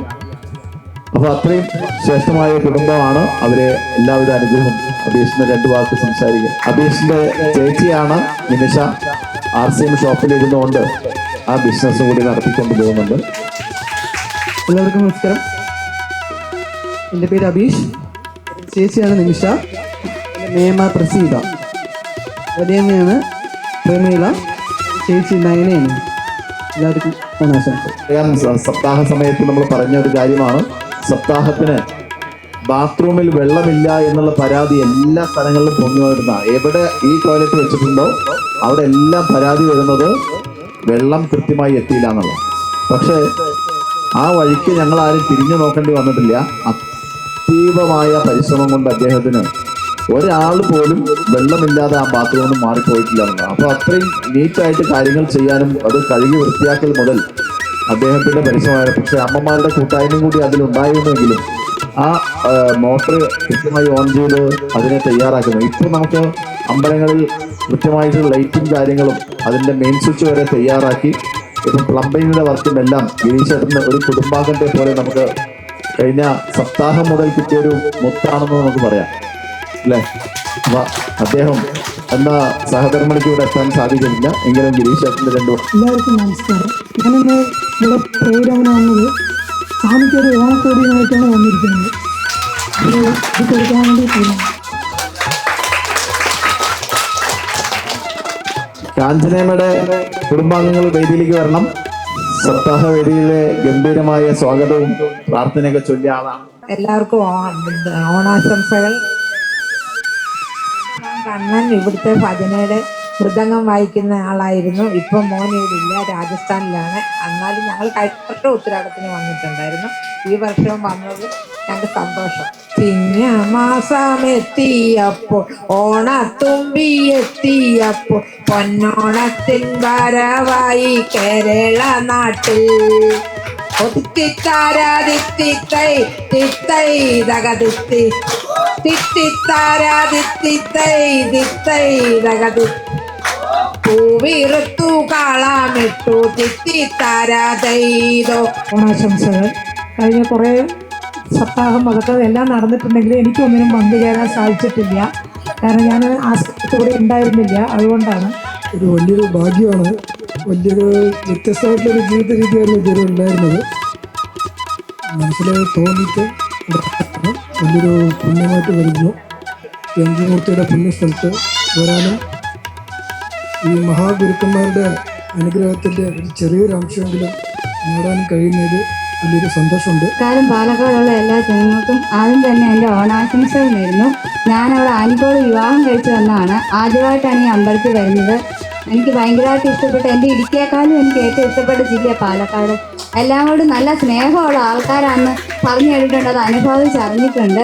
അപ്പൊ അത്രയും ശ്രേഷ്ഠമായ കുടുംബമാണ്. അവരെ എല്ലാവിധ അനുഗ്രഹവും. അബീഷിന്റെ 2 വാക്ക് സംസാരിക്കുക. അബീഷിന്റെ ചേച്ചിയാണ് നിമിഷ. RCM ഷോപ്പിൽ ഇരുന്നുകൊണ്ട് ആ ബിസിനസ് കൂടി നടത്തിക്കൊണ്ട് പോകുന്നുണ്ട്. എല്ലാവർക്കും നമസ്കാരം. എൻ്റെ പേര് അബീഷ്, ചേച്ചിയാണ് നിമിഷ, എൻ്റെ മേമ പ്രസീത, വലിയമ്മയാണ് പ്രമീള, ചേച്ചി നയനയാണ്. എല്ലാവർക്കും ഓണാശംസ. സപ്താഹ സമയത്ത് നമ്മൾ പറഞ്ഞ ഒരു കാര്യമാണ്, സപ്താഹത്തിന് ബാത്റൂമിൽ വെള്ളമില്ല എന്നുള്ള പരാതി എല്ലാ സ്ഥലങ്ങളിലും പൊങ്ങി വരുന്ന, എവിടെ ഈ ടോയ്ലറ്റ് വെച്ചിട്ടുണ്ടോ അവിടെ എല്ലാം പരാതി വരുന്നത് വെള്ളം കൃത്യമായി എത്തിയില്ല എന്നുള്ളത്. പക്ഷേ ആ വഴിക്ക് ഞങ്ങൾ ആരും തിരിഞ്ഞു നോക്കേണ്ടി വന്നിട്ടില്ല. അതീവമായ പരിശ്രമം കൊണ്ട് അദ്ദേഹത്തിന് ഒരാൾ പോലും വെള്ളമില്ലാതെ ആ ബാത്റൂമിൽ നിന്ന് മാറിപ്പോയിട്ടില്ല എന്നുള്ളതാണ്. അപ്പോൾ അത്രയും നീറ്റായിട്ട് കാര്യങ്ങൾ ചെയ്യാനും അത് കഴുകി വൃത്തിയാക്കൽ മുതൽ അദ്ദേഹത്തിന്റെ പരിശ്രമമാണ്. പക്ഷെ അമ്മമാരുടെ കൂട്ടായ്മയും കൂടി അതിലുണ്ടായിരുന്നെങ്കിലും ആ മോട്ടർ കൃത്യമായി ഓൺ ചെയ്ത് അതിനെ തയ്യാറാക്കുന്നു. ഇപ്പോൾ നമുക്ക് അമ്പലങ്ങളിൽ കൃത്യമായിട്ട് ലൈറ്റും കാര്യങ്ങളും അതിൻ്റെ മെയിൻ സ്വിച്ച് വരെ തയ്യാറാക്കി ഇപ്പം പ്ലംബിങ്ങിൻ്റെ വർക്കും എല്ലാം ഗിരീശേട്ടൻ്റെ ഒരു കുടുംബാംഗത്തെ പോലെ നമുക്ക് കഴിഞ്ഞ സപ്താഹം മുതൽ കിട്ടിയൊരു മുത്താണെന്ന് നമുക്ക് പറയാം, അല്ലേ? അപ്പൊ അദ്ദേഹം എന്ന സഹധർമ്മിണിക്ക് ഇവിടെ എത്താൻ സാധിക്കുന്നില്ല, എങ്കിലും ഗിരീശേട്ടൻ്റെ 2 എല്ലാവർക്കും നമസ്കാരം. ഞാനിന്ന് ഇവിടെ പ്രോഗ്രാമിന് വന്നത് സ്വാമിക്കൊരു ഓണക്കോടിയുമായിട്ടാണ് വന്നിരിക്കുന്നത്. ഇത് കൊടുക്കാൻ വേണ്ടിയിട്ടില്ല. കാഞ്ചനമ്മയുടെ കുടുംബാംഗങ്ങൾ വേദിയിലേക്ക് വരണം. സപ്താഹ വേദിയിലെ ഗംഭീരമായ സ്വാഗതവും പ്രാർത്ഥനയൊക്കെ ചൊല്ലിയ ആളാണ്. എല്ലാവർക്കും ഓണാശംസകൾ. കണ്ണൻ ഇവിടുത്തെ ഭജനയുടെ മൃദംഗം വായിക്കുന്ന ആളായിരുന്നു. ഇപ്പം മോൻ ഇവിടെ ഇല്ല, രാജസ്ഥാനിലാണ്. എന്നാലും ഞങ്ങൾ കഴിഞ്ഞ ഉത്തരാടത്തിന് വന്നിട്ടുണ്ടായിരുന്നു. ഈ വർഷവും വന്നത് ഞങ്ങൾക്ക് സന്തോഷം. ചിങ്ങമാസമെത്തിയപ്പോൾ ഓണത്തുമ്പി എത്തിയപ്പോൾ പൊന്നോണത്തിൻ വരവായി കേരള നാട്ടിൽ തിത്തിത്താരാതിത്തിത്തൈ തിത്തൈ തകതിത്തി തിത്തിത്താരാതിത്തിത്തൈ തിത്തൈ തകതി പൂവിറുത്തു കാളാമിട്ടു തിത്തിത്താരാതൈതോ. ഓണാശംസകൾ. കഴിഞ്ഞ കുറേ സപ്താഹം അതൊക്കെ എല്ലാം നടന്നിട്ടുണ്ടെങ്കിലും എനിക്കൊന്നിനും പങ്കുചേരാൻ സാധിച്ചിട്ടില്ല. കാരണം ഞാൻ ആ കൂടെ ഉണ്ടായിരുന്നില്ല. അതുകൊണ്ടാണ് ഒരു വലിയൊരു ഭാഗ്യമാണ്, വലിയൊരു വ്യത്യസ്തമായിട്ടുള്ളൊരു ജീവിത രീതിയായിരുന്നു ഇതുവരെ ഉണ്ടായിരുന്നത്. മനസ്സിൽ തോന്നിയിട്ട് വലിയൊരു പുണ്യമായിട്ട് വരുന്നു. അഞ്ചുമൂർത്തിയുടെ പുണ്യസ്ഥലത്ത് വരാനും ഈ മഹാഗുരുക്കന്മാരുടെ അനുഗ്രഹത്തിൻ്റെ ഒരു ചെറിയൊരു അംശമെങ്കിലും നേടാൻ കഴിയുന്നതിൽ വലിയൊരു സന്തോഷമുണ്ട്. കാലം പാലക്കാടുള്ള എല്ലാ ജനങ്ങൾക്കും ആദ്യം തന്നെ എൻ്റെ ഓണാശംസകൾ നേരുന്നു. ഞാനവിടെ ആനിക്കോട് വിവാഹം കഴിച്ചു വന്നതാണ്. ആദ്യമായിട്ടാണ് ഈ അമ്പലത്തിൽ വരുന്നത്. എനിക്ക് ഭയങ്കരമായിട്ട് ഇഷ്ടപ്പെട്ട, എൻ്റെ ഇടുക്കിയേക്കാളും എനിക്ക് ഏറ്റവും ഇഷ്ടപ്പെട്ട ജില്ല പാലക്കാട്. എല്ലാം കൂടി നല്ല സ്നേഹമുള്ള ആൾക്കാരാണെന്ന് പറഞ്ഞു കേട്ടിട്ടുണ്ട്, അത് അനുഭവിച്ചറിഞ്ഞിട്ടുണ്ട്.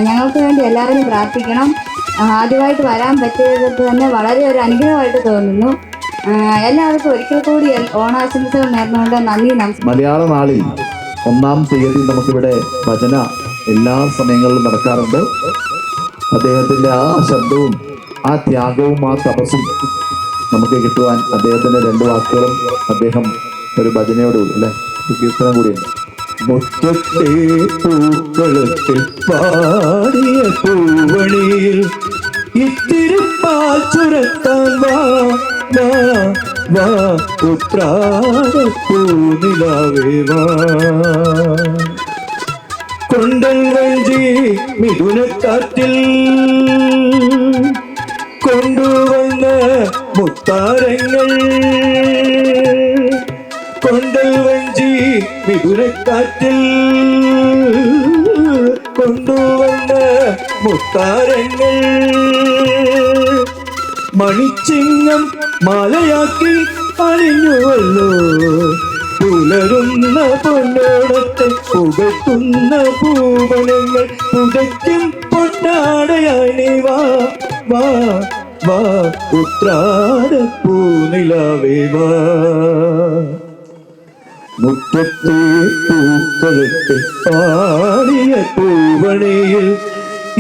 ഞങ്ങൾക്ക് വേണ്ടി എല്ലാവരും പ്രാർത്ഥിക്കണം. ആദ്യമായിട്ട് വരാൻ പറ്റിയത് തന്നെ വളരെ ഒരു അനുഗ്രഹമായിട്ട് തോന്നുന്നു. എല്ലാവർക്കും ഒരിക്കൽ കൂടി ഓണാശംസകൾ നേർന്നുകൊണ്ട് നന്ദി. മലയാള നാളിൽ 1-ാം തീയതി നമുക്കിവിടെ ഭജന എല്ലാ സമയങ്ങളിലും നടക്കാറുണ്ട്. അദ്ദേഹത്തിൻ്റെ ആ ശബ്ദവും ആ ത്യാഗവും ആ തപസ്സും നമുക്ക് കിട്ടുവാൻ അദ്ദേഹത്തിൻ്റെ 2 വാക്കുകളും അദ്ദേഹം ഒരു ഭജനയോട് അല്ലെ ഒരു കീർത്തനം കൂടിയുണ്ട്. മുറ്റത്തെ പൂക്കളത്തിൽ പാടിയ പൂവണിയിൽ ഇത്തിരി പാൽ ചുരത്താൻ വാ വാ ഉത്രാടപ്പൂനിലാവേ വാ. കൊണ്ടൽ വഞ്ചി മിഥുനക്കാറ്റിൽ കൊണ്ടുവന്ന മുത്താരങ്ങൾ, കൊണ്ടൽ വഞ്ചി മിഥുനക്കാറ്റിൽ കൊണ്ടുവന്ന മുത്താരങ്ങൾ, മണിച്ചിങ്ങം മാലയാക്കി അണിഞ്ഞുവല്ലോ പുലരുന്ന പൊന്നോടത്തെ പുകഴ്ത്തുന്ന പൂവനങ്ങൾ പുതയ്ക്കും പൊന്നാടയായി വാ വാ വാ ഉത്രാടപ്പൂനിലാവേ വാ. മുറ്റത്തെ പൂക്കളത്തെ പാടിയ പൂവണിയിൽ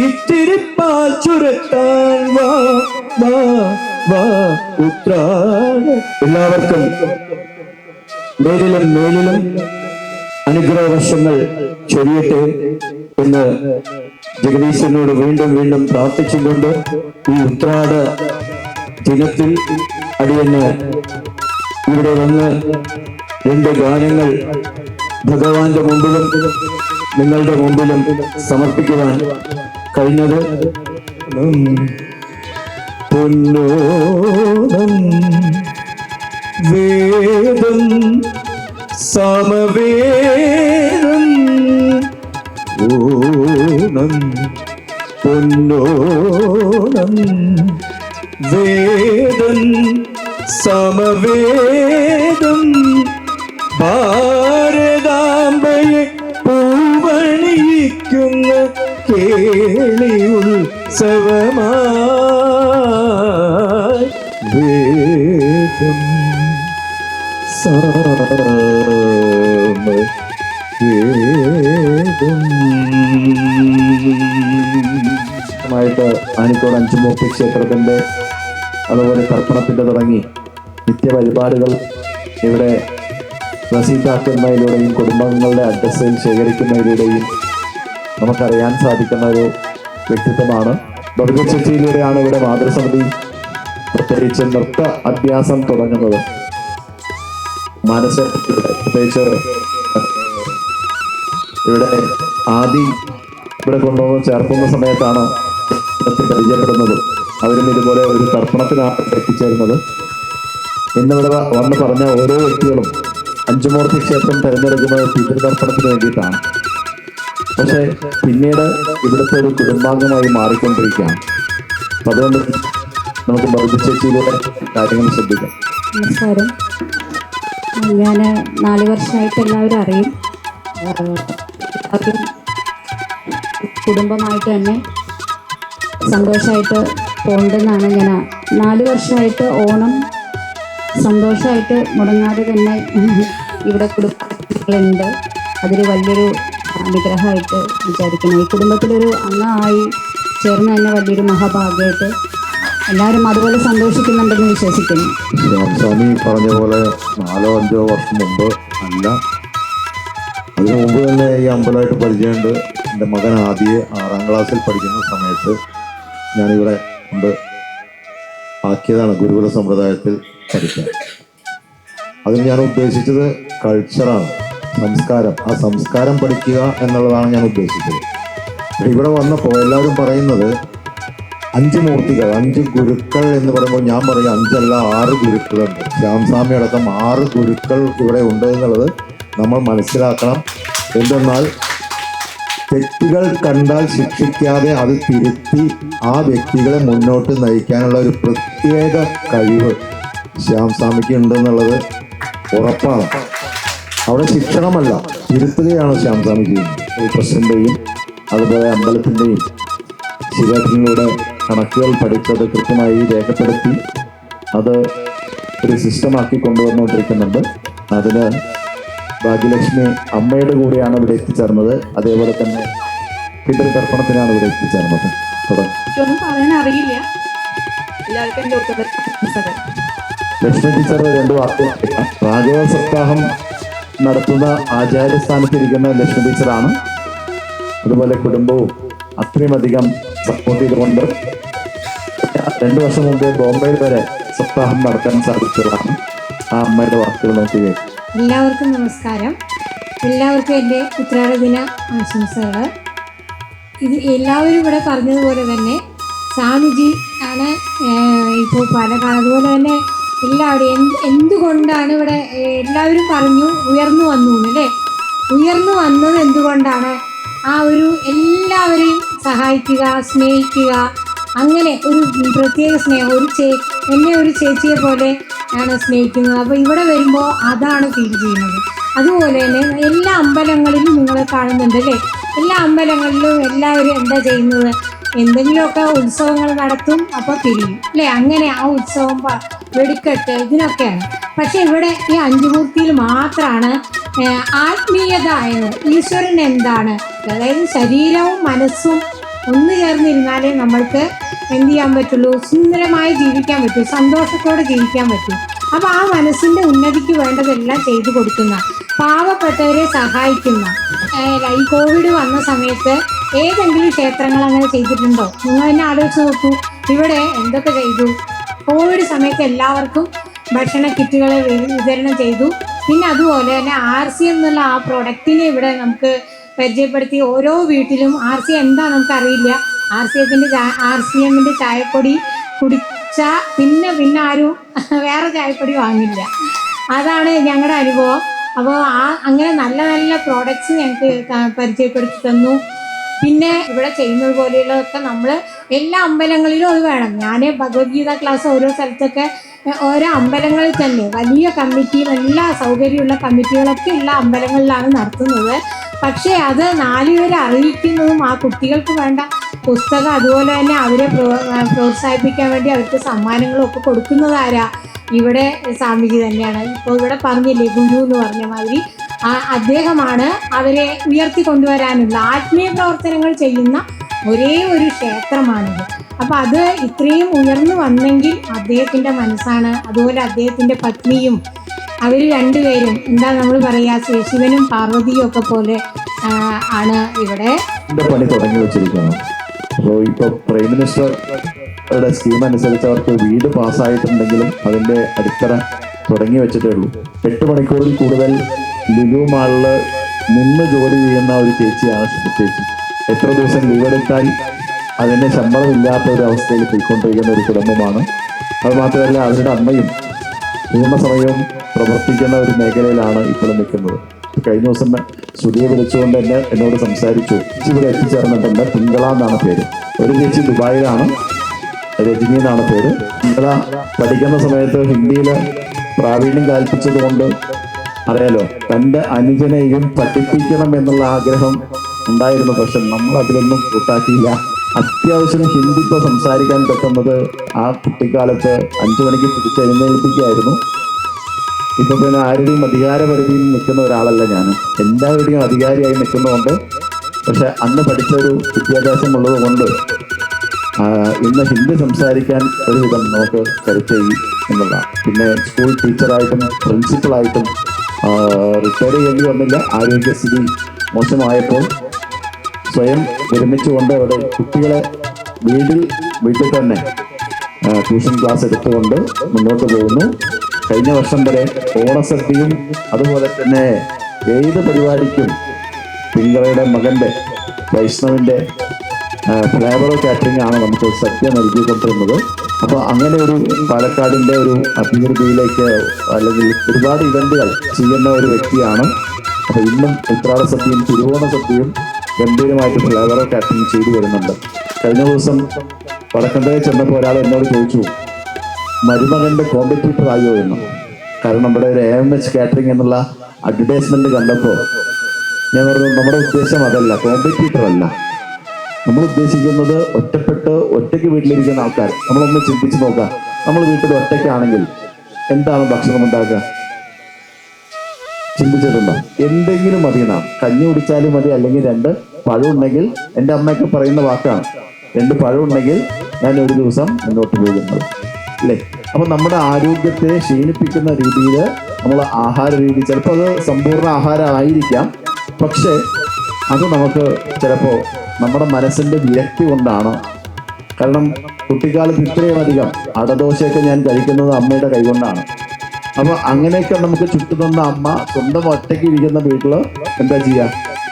ഇത്തിരി പാൽ ചുരത്താൻ വാ വാ വാ ഉത്രാട. എല്ലാവർക്കും മേലിലും മേലിലും അനുഗ്രഹ വർഷങ്ങൾ ചൊരിയട്ടെ എന്ന് ജഗദീശനോട് വീണ്ടും വീണ്ടും പ്രാർത്ഥിച്ചുകൊണ്ട് ഈ ഉത്രാട ദിനത്തിൽ അടിയന് ഇവിടെ വന്ന് 2 ഗാനങ്ങൾ ഭഗവാന്റെ മുമ്പിലും നിങ്ങളുടെ മുമ്പിലും സമർപ്പിക്കുവാൻ കഴിഞ്ഞത്. പൊന്നോണം വേദം സമവേദം ഓണം, പൊന്നോണം വേദം സമവേദം ഭാരതാംബയെ പൂവണിയിക്കുന്ന കേളി ഉത്സവമായി വേദം ായിട്ട് ആനിക്കോട് അഞ്ചുമൂർത്തി ക്ഷേത്രത്തിന്റെ അതുപോലെ തർപ്പണത്തിന്റെ തുടങ്ങി നിത്യപരിപാടികൾ ഇവിടെ റസീദാക്കുന്നതിലൂടെയും കുടുംബങ്ങളുടെ അഡ്രസ്സിൽ ശേഖരിക്കുന്നതിലൂടെയും നമുക്കറിയാൻ സാധിക്കുന്ന ഒരു വ്യക്തിത്വമാണ്. ബഹുചേച്ചിയിലൂടെയാണ് ഇവിടെ മാതൃസമിതി പ്രത്യേകിച്ച് നൃത്ത അഭ്യാസം തുടങ്ങുന്നത്. പ്രത്യേകിച്ച് ഇവിടെ ആദ്യം ഇവിടെ കൊണ്ടുവന്ന് ചേർക്കുന്ന സമയത്താണ് പരിചയപ്പെടുന്നത്. അവരും ഇതുപോലെ ഒരു തർപ്പണത്തിനാണ് എത്തിച്ചേരുന്നത്. ഇന്നിവിടെ വന്ന് പറഞ്ഞ ഓരോ വ്യക്തികളും അഞ്ചുമൂർത്തി ക്ഷേത്രം തിരഞ്ഞെടുക്കുന്നത് പിതൃതർപ്പണത്തിന് വേണ്ടിയിട്ടാണ്. പക്ഷെ പിന്നീട് ഇവിടുത്തെ ഒരു കുടുംബാംഗമായി മാറിക്കൊണ്ടിരിക്കുകയാണ്. അപ്പം അതുകൊണ്ട് നമുക്ക് ബർജിച്ചേച്ചിയിലൂടെ കാര്യങ്ങൾ ശ്രദ്ധിക്കാം. നമസ്കാരം. ഞാൻ 4 വർഷമായിട്ട് എല്ലാവരും അറിയും. എല്ലാവരും കുടുംബമായിട്ട് തന്നെ സന്തോഷമായിട്ട് പോകണ്ടെന്നാണ് ഞാൻ 4 വർഷമായിട്ട് ഓണം സന്തോഷമായിട്ട് മുടങ്ങാതെ തന്നെ ഇവിടെ കുടുംബങ്ങളുണ്ട്. അതൊരു വലിയൊരു അനുഗ്രഹമായിട്ട് വിചാരിക്കണം. ഈ കുടുംബത്തിലൊരു അംഗമായി ചേർന്ന് തന്നെ വലിയൊരു മഹാഭാഗ്യമായിട്ട് എല്ലാവരും അതുപോലെ സന്തോഷിക്കുന്നുണ്ടെന്ന് വിശ്വസിക്കുന്നു. സ്വാമി പറഞ്ഞ പോലെ 4-5 വർഷം മുമ്പ് അല്ല, അതിനു മുമ്പ് തന്നെ ഈ അമ്പലമായിട്ട് പരിചയമുണ്ട്. എൻ്റെ മകൻ ആദ്യം 6ാം ക്ലാസ്സിൽ പഠിക്കുന്ന സമയത്ത് ഞാനിവിടെ കൊണ്ട് ആക്കിയതാണ് ഗുരുകുല സമ്പ്രദായത്തിൽ പഠിക്കാൻ. അതിന് ഞാൻ ഉദ്ദേശിച്ചത് കൾച്ചറാണ്, സംസ്കാരം. ആ സംസ്കാരം പഠിക്കുക എന്നുള്ളതാണ് ഞാൻ ഉദ്ദേശിച്ചത്. ഇവിടെ വന്നപ്പോൾ എല്ലാവരും പറയുന്നത് 5 മൂർത്തികൾ, 5 ഗുരുക്കൾ എന്ന് പറയുമ്പോൾ ഞാൻ പറയും 5 അല്ല 6 ഗുരുക്കളുണ്ട്. ശ്യാംസ്വാമി അടക്കം 6 ഗുരുക്കൾ ഇവിടെ ഉണ്ട് എന്നുള്ളത് നമ്മൾ മനസ്സിലാക്കണം. എന്തെന്നാൽ തെറ്റുകൾ കണ്ടാൽ ശിക്ഷിക്കാതെ അത് തിരുത്തി ആ വ്യക്തികളെ മുന്നോട്ട് നയിക്കാനുള്ള ഒരു പ്രത്യേക കഴിവ് ശ്യാംസ്വാമിക്ക് ഉണ്ടെന്നുള്ളത് ഉറപ്പാണ്. അവിടെ ശിക്ഷണമല്ല, തിരുത്തുകയാണ് ശ്യാംസ്വാമി ചെയ്യുന്നത്. ട്രസ്റ്റിൻ്റെയും അതുപോലെ അമ്പലത്തിൻ്റെയും ശിവേട്ടനിലൂടെ കണക്കുകൾ പഠിച്ചത് കൃത്യമായി രേഖപ്പെടുത്തി അത് ഒരു സിസ്റ്റമാക്കി കൊണ്ടുവന്നുകൊണ്ടിരിക്കുന്നുണ്ട്. അതിന് ഭാഗ്യലക്ഷ്മി അമ്മയുടെ കൂടെയാണ് ഇവിടെ എത്തിച്ചേർന്നത്. അതേപോലെ തന്നെ പിതൃതർപ്പണത്തിനാണ് ഇവിടെ എത്തിച്ചേർന്നത്. ഒന്നും പറയാൻ അറിയില്ല. എല്ലാവർക്കും ലക്ഷ്മി ടീച്ചർ 2 വാക്കുകൾ കേൾക്കാം. രാഘവ സപ്താഹം നടത്തുന്ന ആചാര്യസ്ഥാനത്തിരിക്കുന്ന ലക്ഷ്മി ടീച്ചറാണ്. അതുപോലെ കുടുംബവും അത്രയും അധികം സപ്പോർട്ട് ചെയ്തുകൊണ്ട് 2 വർഷം മുമ്പ് ബോംബെയിൽ വരെ സപ്താഹം നടത്താൻ സാധിച്ചതാണ്. ആ അമ്മയുടെ വാക്കുകൾ നമുക്ക് കേൾക്കാം. എല്ലാവർക്കും നമസ്കാരം. എല്ലാവർക്കും എൻ്റെ ഉത്രാട ദിന ആശംസകൾ. ഇത് എല്ലാവരും ഇവിടെ പറഞ്ഞതുപോലെ തന്നെ സ്വാമിജി ആണ് ഇപ്പോൾ അതുപോലെ തന്നെ എല്ലാവരും എന്തുകൊണ്ടാണ് ഇവിടെ എല്ലാവരും പറഞ്ഞു ഉയർന്നു വന്നു അല്ലേ? ഉയർന്നു വന്നത് എന്തുകൊണ്ടാണ്? ആ ഒരു എല്ലാവരെയും സഹായിക്കുക, സ്നേഹിക്കുക, അങ്ങനെ ഒരു പ്രത്യേക സ്നേഹം. എന്നെ ഒരു ചേച്ചിയെ പോലെ ആണ് സ്നേഹിക്കുന്നത്. അപ്പോൾ ഇവിടെ വരുമ്പോൾ അതാണ് ഫീൽ ചെയ്യുന്നത്. അതുപോലെ തന്നെ എല്ലാ അമ്പലങ്ങളിലും നിങ്ങൾ കാണുന്നുണ്ട് അല്ലേ? എല്ലാ അമ്പലങ്ങളിലും എല്ലാവരും എന്താ ചെയ്യുന്നത്? എന്തെങ്കിലുമൊക്കെ ഉത്സവങ്ങൾ നടത്തും, അപ്പോൾ പിരിയും അല്ലേ? അങ്ങനെ ആ ഉത്സവം, വെടിക്കെട്ട്, ഇതിനൊക്കെയാണ്. പക്ഷേ ഇവിടെ ഈ അഞ്ചുമൂർത്തിയിൽ മാത്രമാണ് ആത്മീയത ആയത്. ഈശ്വരൻ എന്താണ്? അതായത് ശരീരവും മനസ്സും ഒന്നു ചേർന്നിരുന്നാലേ നമ്മൾക്ക് എന്ത് ചെയ്യാൻ പറ്റുള്ളൂ? സുന്ദരമായി ജീവിക്കാൻ പറ്റൂ, സന്തോഷത്തോടെ ജീവിക്കാൻ പറ്റും. അപ്പോൾ ആ മനസ്സിൻ്റെ ഉന്നതിക്ക് വേണ്ടതെല്ലാം ചെയ്തു കൊടുക്കുന്ന, പാവപ്പെട്ടവരെ സഹായിക്കുന്ന. ഈ കോവിഡ് വന്ന സമയത്ത് ഏതെങ്കിലും ക്ഷേത്രങ്ങൾ അങ്ങനെ ചെയ്തിട്ടുണ്ടോ? നിങ്ങൾ തന്നെ ആലോചിച്ച് നോക്കൂ. ഇവിടെ എന്തൊക്കെ ചെയ്തു? കോവിഡ് സമയത്ത് എല്ലാവർക്കും ഭക്ഷണ കിറ്റുകൾ വിതരണം ചെയ്തു. പിന്നെ അതുപോലെ തന്നെ RCM എന്നുള്ള ആ പ്രൊഡക്റ്റിനെ ഇവിടെ നമുക്ക് പരിചയപ്പെടുത്തി. ഓരോ വീട്ടിലും RCM എന്താ നമുക്കറിയില്ല. RCMൻ്റെ ചായപ്പൊടി കുടിച്ചാൽ പിന്നെ ആരും വേറെ ചായപ്പൊടി വാങ്ങില്ല. അതാണ് ഞങ്ങളുടെ അനുഭവം. അപ്പോൾ അങ്ങനെ നല്ല നല്ല പ്രോഡക്റ്റ്സ് ഞങ്ങൾക്ക് പരിചയപ്പെടുത്തി തന്നു. പിന്നെ ഇവിടെ ചെയ്യുന്നത് പോലെയുള്ളതൊക്കെ നമ്മൾ എല്ലാ അമ്പലങ്ങളിലും അത് വേണം. ഞാൻ ഭഗവത്ഗീത ക്ലാസ് ഓരോ സ്ഥലത്തൊക്കെ ഓരോ അമ്പലങ്ങളിൽ തന്നെ വലിയ കമ്മിറ്റിയും എല്ലാ സൗകര്യമുള്ള കമ്മിറ്റികളൊക്കെ ഉള്ള അമ്പലങ്ങളിലാണ് നടത്തുന്നത്. പക്ഷേ അത് 4 പേരെ അറിയിക്കുന്നതും ആ കുട്ടികൾക്ക് വേണ്ട പുസ്തകം, അതുപോലെ തന്നെ അവരെ പ്രോത്സാഹിപ്പിക്കാൻ വേണ്ടി അവർക്ക് സമ്മാനങ്ങളും ഒക്കെ കൊടുക്കുന്നതാരാ? ഇവിടെ സ്വാമിജി തന്നെയാണ്. ഇപ്പോൾ ഇവിടെ പറഞ്ഞില്ലേ ഗുരു എന്ന് പറഞ്ഞ മാതിരി അദ്ദേഹമാണ് അവരെ ഉയർത്തിക്കൊണ്ടുവരാനുള്ള ആത്മീയ പ്രവർത്തനങ്ങൾ ചെയ്യുന്ന ഒരേ ഒരു ക്ഷേത്രമാണിത്. അപ്പോൾ അത് ഇത്രയും ഉയർന്നു വന്നെങ്കിൽ അദ്ദേഹത്തിൻ്റെ മനസ്സാണ്. അതുപോലെ അദ്ദേഹത്തിൻ്റെ പത്നിയും അവർ രണ്ടുപേരും എന്താ നമ്മൾ പറയുക, ശിവനും പാർവതിയും ഒക്കെ പോലെ ആണ് ഇവിടെ പണി തുടങ്ങി വെച്ചിരിക്കുന്നത്. അപ്പോൾ ഇപ്പോൾ പ്രൈം മിനിസ്റ്ററുടെ സ്കീം അനുസരിച്ച് അവർക്ക് വീട് പാസ്സായിട്ടുണ്ടെങ്കിലും അതിൻ്റെ അടിത്തറ തുടങ്ങി വെച്ചിട്ടേ ഉള്ളൂ. 8 മണിക്കൂറിൽ കൂടുതൽ ലുലു മാളിൽ നിന്ന് ജോലി ചെയ്യുന്ന ഒരു ചേച്ചിയാണ് ചേച്ചി. എത്ര ദിവസം ലീവ് എടുത്താൽ അതിന് ശമ്പളമില്ലാത്ത ഒരു അവസ്ഥയിൽ പോയിക്കൊണ്ടിരിക്കുന്ന ഒരു കുടുംബമാണ്. അതുമാത്രമല്ല അവരുടെ അമ്മയും പൂർണ്ണസമയവും പ്രവർത്തിക്കുന്ന ഒരു മേഖലയിലാണ് ഇപ്പോൾ നിൽക്കുന്നത്. കഴിഞ്ഞ ദിവസം സ്റ്റുഡിയോ വിളിച്ചുകൊണ്ട് എന്നോട് സംസാരിച്ചു. ഇവിടെ എത്തിച്ചേർന്നിട്ടുണ്ട്. തിങ്കള എന്നാണ് പേര്. ഒരു ചേച്ചി ദുബായിലാണ്, രജനി എന്നാണ് പേര്. തിങ്കള പഠിക്കുന്ന സമയത്ത് ഹിന്ദിയിൽ പ്രാവീണ്യം കൽപ്പിച്ചതുകൊണ്ട് അറിയാലോ, തൻ്റെ അനുജനെയും പഠിപ്പിക്കണം എന്നുള്ള ആഗ്രഹം ഉണ്ടായിരുന്നു. പക്ഷെ നമ്മൾ അതിലൊന്നും കൂട്ടാക്കിയില്ല. അത്യാവശ്യം ഹിന്ദി ഇപ്പോൾ സംസാരിക്കാൻ പറ്റുന്നത് ആ കുട്ടിക്കാലത്ത് 5 മണിക്ക് പിടിച്ചെഴുന്നേൽപ്പിക്കുകയായിരുന്നു. ഇപ്പൊ പിന്നെ ആരുടെയും അധികാരപരിധിയിൽ നിൽക്കുന്ന ഒരാളല്ല ഞാൻ. എല്ലാവരുടെയും അധികാരിയായി നിൽക്കുന്നതുകൊണ്ട്, പക്ഷെ അന്ന് പഠിച്ചൊരു വിദ്യാഭ്യാസം ഉള്ളത് കൊണ്ട് ഇന്ന് ഹിന്ദി സംസാരിക്കാൻ ഒരുവിധം നമുക്ക് കരുത്തേകി എന്നുള്ളതാണ്. പിന്നെ സ്കൂൾ ടീച്ചറായിട്ടും പ്രിൻസിപ്പളായിട്ടും റിട്ടയർ ചെയ്യേണ്ടി വന്നില്ല. ആരോഗ്യസ്ഥിതി മോശമായപ്പോൾ സ്വയം വിരമിച്ചുകൊണ്ട് അവിടെ കുട്ടികളെ വീട്ടിൽ തന്നെ ട്യൂഷൻ ക്ലാസ് എടുത്തുകൊണ്ട് മുന്നോട്ട് പോകുന്നു. കഴിഞ്ഞ വർഷം വരെ ഓണസദ്യയും അതുപോലെ തന്നെ ഏത് പരിപാടിക്കും തിങ്കളയുടെ മകൻ്റെ വൈഷ്ണവിൻ്റെ ഫ്ലേവർ കാറ്ററിംഗ് ആണ് നമുക്ക് സദ്യ നൽകിക്കൊണ്ടിരുന്നത്. അപ്പോൾ അങ്ങനെ ഒരു പാലക്കാടിൻ്റെ ഒരു അഭിവൃദ്ധിയിലേക്ക് അല്ലെങ്കിൽ ഒരുപാട് ഇവന്റുകൾ ചെയ്യുന്ന ഒരു വ്യക്തിയാണ്. അപ്പോൾ ഇന്നും ഉത്രാട സദ്യയും തിരുവോണ സദ്യയും ഗംഭീരമായിട്ട് ഫ്ലേവർ കാറ്ററിംഗ് ചെയ്തു വരുന്നുണ്ട്. കഴിഞ്ഞ ദിവസം വടക്കന്തയിൽ ചെന്നപ്പോൾ ഒരാൾ എന്നോട് ചോദിച്ചു, മരുമകൻ്റെ കോമ്പറ്റീറ്റർ ആയോ എന്ന്. കാരണം നമ്മുടെ ഒരു AMH കാറ്ററിംഗ് എന്നുള്ള അഡ്വർടൈസ്മെന്റ് കണ്ടപ്പോൾ ഞാൻ പറഞ്ഞു, നമ്മുടെ ഉദ്ദേശം അതല്ല, കോമ്പറ്റീറ്റർ അല്ല. നമ്മൾ ഉദ്ദേശിക്കുന്നത് ഒറ്റയ്ക്ക് വീട്ടിലിരിക്കുന്ന ആൾക്കാർ. നമ്മളൊന്ന് ചിന്തിച്ച് നോക്കാം, നമ്മൾ വീട്ടിൽ ഒറ്റയ്ക്കാണെങ്കിൽ എന്താണ് ഭക്ഷണം ഉണ്ടാക്കുക? ചിന്തിച്ചിട്ടുണ്ടോ? എന്തെങ്കിലും മതി. നാം കഞ്ഞി കുടിച്ചാലും മതി, അല്ലെങ്കിൽ 2 പഴം ഉണ്ടെങ്കിൽ, എൻ്റെ അമ്മയൊക്കെ പറയുന്ന വാക്കാണ്, 2 പഴം ഉണ്ടെങ്കിൽ ഞാൻ ഒരു ദിവസം മുന്നോട്ട് പോകുന്നത് അല്ലേ? അപ്പം നമ്മുടെ ആരോഗ്യത്തെ ക്ഷീണിപ്പിക്കുന്ന രീതിയിൽ നമ്മൾ ആഹാര രീതി, ചിലപ്പോൾ അത് സമ്പൂർണ്ണ ആഹാരം ആയിരിക്കാം, പക്ഷേ അത് നമുക്ക് ചിലപ്പോൾ നമ്മുടെ മനസ്സിൻ്റെ വിരക്തി കൊണ്ടാണ്. കാരണം കുട്ടിക്കാലത്ത് ഇത്രയും അധികം അടദോശയൊക്കെ ഞാൻ കഴിക്കുന്നത് അമ്മയുടെ കൈകൊണ്ടാണ്. അപ്പൊ അങ്ങനെയൊക്കെ നമുക്ക് ചുറ്റുനിന്ന അമ്മ സ്വന്തം ഒറ്റയ്ക്ക് ഇരിക്കുന്ന വീട്ടില് എന്താ ചെയ്യാ,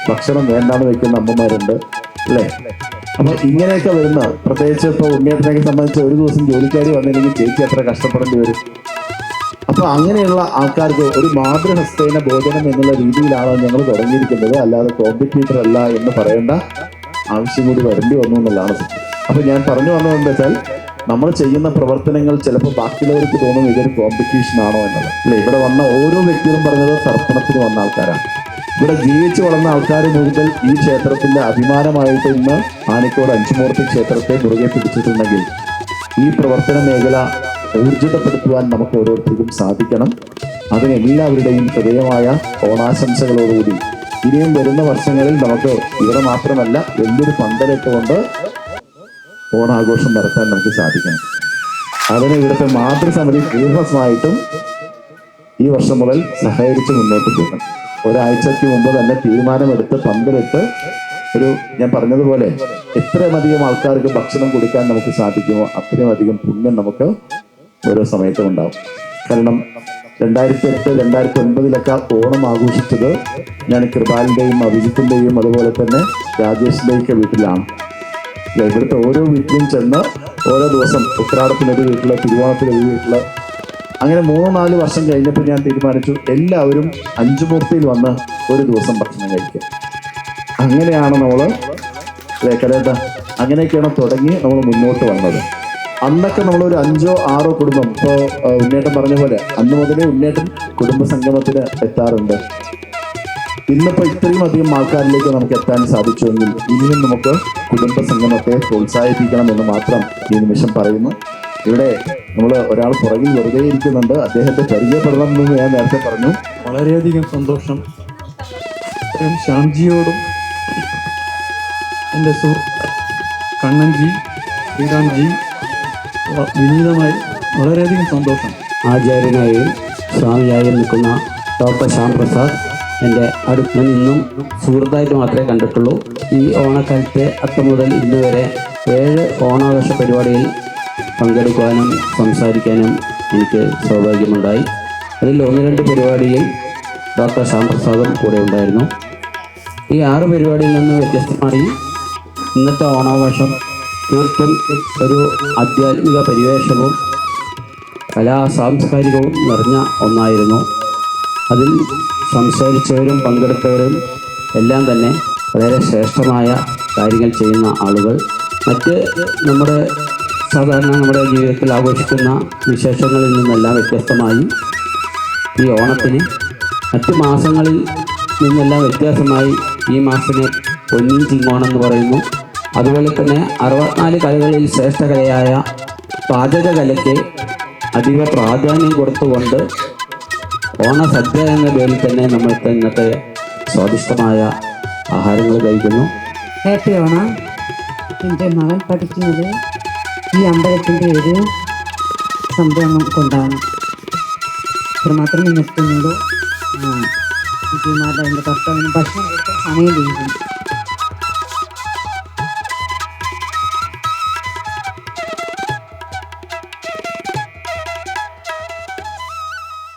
ഭക്ഷണം വേണ്ടാന്ന് വെക്കുന്ന അമ്മമാരുണ്ട് അല്ലേ? അപ്പൊ ഇങ്ങനെയൊക്കെ വരുന്ന, പ്രത്യേകിച്ച് ഇപ്പൊ ഉണ്ണിയേട്ടനെയൊക്കെ സംബന്ധിച്ച് ഒരു ദിവസം ജോലിക്കാരി വന്നില്ലെങ്കിൽ ചേച്ചി എത്ര കഷ്ടപ്പെടേണ്ടി വരും. അപ്പൊ അങ്ങനെയുള്ള ആൾക്കാർക്ക് ഒരു മാതൃഹസ്തേന ഭോജനം എന്നുള്ള രീതിയിലാണ് ഞങ്ങൾ തുടങ്ങിയിരിക്കുന്നത്. അല്ലാതെ കോമ്പറ്റീറ്റർ അല്ല എന്ന് പറയേണ്ട ആവശ്യം കൂടി വരേണ്ടി വന്നു എന്നുള്ളതാണ് സത്യം. അപ്പൊ ഞാൻ പറഞ്ഞു വന്നത് എന്താ വെച്ചാൽ, നമ്മൾ ചെയ്യുന്ന പ്രവർത്തനങ്ങൾ ചിലപ്പോൾ ബാക്കിയുള്ളവർക്ക് തോന്നും ഇതൊരു കോമ്പറ്റീഷൻ ആണോ എന്നുള്ളത്. അല്ലെ, ഇവിടെ വന്ന ഓരോ വ്യക്തികളും പറഞ്ഞത് തർപ്പണത്തിന് വന്ന ആൾക്കാരാണ്. ഇവിടെ ജീവിച്ചു വളർന്ന ആൾക്കാർ മുതൽ ഈ ക്ഷേത്രത്തിന്റെ അഭിമാനമായിട്ട് ഇന്ന് ആനിക്കോട് അഞ്ചുമൂർത്തി ക്ഷേത്രത്തെ മുറുകെ പിടിച്ചിട്ടുണ്ടെങ്കിൽ ഈ പ്രവർത്തന മേഖല ഊർജിതപ്പെടുത്തുവാൻ നമുക്ക് ഓരോരുത്തർക്കും സാധിക്കണം. അതിന് എല്ലാവരുടെയും ഹൃദയമായ ഓണാശംസകളോടുകൂടി ഇനിയും വരുന്ന വർഷങ്ങളിൽ നമുക്ക് ഇവിടെ മാത്രമല്ല വലിയൊരു പന്തലിട്ടുകൊണ്ട് ഓണാഘോഷം നടത്താൻ നമുക്ക് സാധിക്കണം. അതിന് ഇവിടുത്തെ മാതൃസമിതി പൂർണ്ണമായിട്ടും ഈ വർഷം മുതൽ സഹകരിച്ച് മുന്നോട്ട് പോകണം. ഒരാഴ്ചയ്ക്ക് മുമ്പ് തന്നെ തീരുമാനമെടുത്ത് പന്തലിട്ട് ഞാൻ പറഞ്ഞതുപോലെ എത്രയധികം ആൾക്കാർക്ക് ഭക്ഷണം കൊടുക്കാൻ നമുക്ക് സാധിക്കുമോ അത്രയും അധികം പുണ്യം നമുക്ക് ഓരോ സമയത്തും ഉണ്ടാവും. കാരണം 2008, 2009 ഓണം ആഘോഷിച്ചത് ഞാൻ കൃപാലിൻ്റെയും അഭിജിത്തിൻ്റെയും അതുപോലെ തന്നെ രാജേഷിൻ്റെയൊക്കെ വീട്ടിലാണ്. ഇവിടുത്തെ ഓരോ വീട്ടിലും ചെന്ന് ഓരോ ദിവസം ഉത്രാടത്തിനൊരു വീട്ടില്, തിരുവോണത്തിനൊരു വീട്ടില്, അങ്ങനെ 3-4 വർഷം കഴിഞ്ഞപ്പോൾ ഞാൻ തീരുമാനിച്ചു എല്ലാവരും അഞ്ചുമൂർത്തിയിൽ വന്ന് ഒരു ദിവസം ഭക്ഷണം കഴിക്കുക. അങ്ങനെയാണ് നമ്മൾ കരേട്ട അങ്ങനെയൊക്കെയാണ് തുടങ്ങി നമ്മൾ മുന്നോട്ട് വന്നത്. അന്നൊക്കെ നമ്മളൊരു 5-6 കുടുംബം, ഇപ്പോൾ ഉണ്ണേട്ടൻ പറഞ്ഞ പോലെ അന്ന് മുതലേ ഉണ്ണേട്ടൻ കുടുംബ സംഗമത്തിന് എത്താറുണ്ട്. ഇന്നിപ്പോൾ ഇത്രയും അധികം ആൾക്കാരിലേക്ക് നമുക്ക് എത്താൻ സാധിച്ചുവെങ്കിൽ ഇനിയും നമുക്ക് കുടുംബ സംഗമത്തെ പ്രോത്സാഹിപ്പിക്കണം എന്ന് മാത്രം ഈ നിമിഷം പറയുന്നു. ഇവിടെ നമ്മൾ ഒരാൾ പുറകിൽ വെറുതെ ഇരിക്കുന്നുണ്ട്, അദ്ദേഹത്തെ പരിചയപ്പെടണം എന്ന് ഞാൻ നേരത്തെ പറഞ്ഞു. വളരെയധികം സന്തോഷം. ശ്യാംജിയോടും എൻ്റെ സുഹൃത്ത് കണ്ണൻജി, ശ്രീറാംജി, വിനീതമായി വളരെയധികം സന്തോഷം. ആചാര്യനായും സ്വാമിയായും നിൽക്കുന്ന ഡോക്ടർ ശ്യാം പ്രസാദ് എൻ്റെ അടുത്ത് നിന്നും സുഹൃത്തായിട്ട് മാത്രമേ കണ്ടിട്ടുള്ളൂ. ഈ ഓണക്കാലത്തെ അത്തം മുതൽ ഇന്ന് വരെ 7 ഓണാഘോഷ പരിപാടിയിൽ പങ്കെടുക്കുവാനും സംസാരിക്കാനും എനിക്ക് സൗഭാഗ്യമുണ്ടായി. അതിൽ 1-2 പരിപാടിയിൽ ഡോക്ടർ ശ്യാം പ്രസാദും കൂടെ ഉണ്ടായിരുന്നു. ഈ 6 പരിപാടിയിൽ നിന്ന് വ്യത്യസ്തമായി ഇന്നത്തെ ഓണാഘോഷം തീർത്തും ഒരു ആധ്യാത്മിക പരിവേഷവും സാംസ്കാരികവും നിറഞ്ഞ ഒന്നായിരുന്നു. അതിൽ സംസാരിച്ചവരും പങ്കെടുത്തവരും എല്ലാം തന്നെ വളരെ ശ്രേഷ്ഠമായ കാര്യങ്ങൾ ചെയ്യുന്ന ആളുകൾ. മറ്റ് നമ്മുടെ ജീവിതത്തിൽ ആഘോഷിക്കുന്ന വിശേഷങ്ങളിൽ നിന്നെല്ലാം വ്യത്യസ്തമായി ഈ ഓണത്തിന് മറ്റ് മാസങ്ങളിൽ നിന്നെല്ലാം വ്യത്യാസമായി ഈ മാസത്തിന് പൊന്നിൻ ചിങ്ങോണം എന്ന് പറയുന്നു. അതുപോലെ തന്നെ 64 കലകളിൽ ശ്രേഷ്ഠ കലയായ പാചകകലയ്ക്ക് അതീവ പ്രാധാന്യം കൊടുത്തുകൊണ്ട് ഓണസദ്യ എന്ന പേരിൽ തന്നെ നമ്മൾക്ക് ഇന്നത്തെ സ്വാദിഷ്ടമായ ആഹാരങ്ങൾ കഴിക്കുന്നു. ഹാപ്പി ഓണം. എൻ്റെ മകൻ പഠിക്കുന്നത് ഈ അമ്പലത്തിൻ്റെ ഒരു സംരംഭം കൊണ്ടാണ്. ഇത്രമാത്രമേ നിർത്തുന്നുള്ളൂ. വിജയമാരുടെ എൻ്റെ ഭർത്താവിന് ഭക്ഷണം കൊടുത്ത സമയം ചെയ്യുന്നു.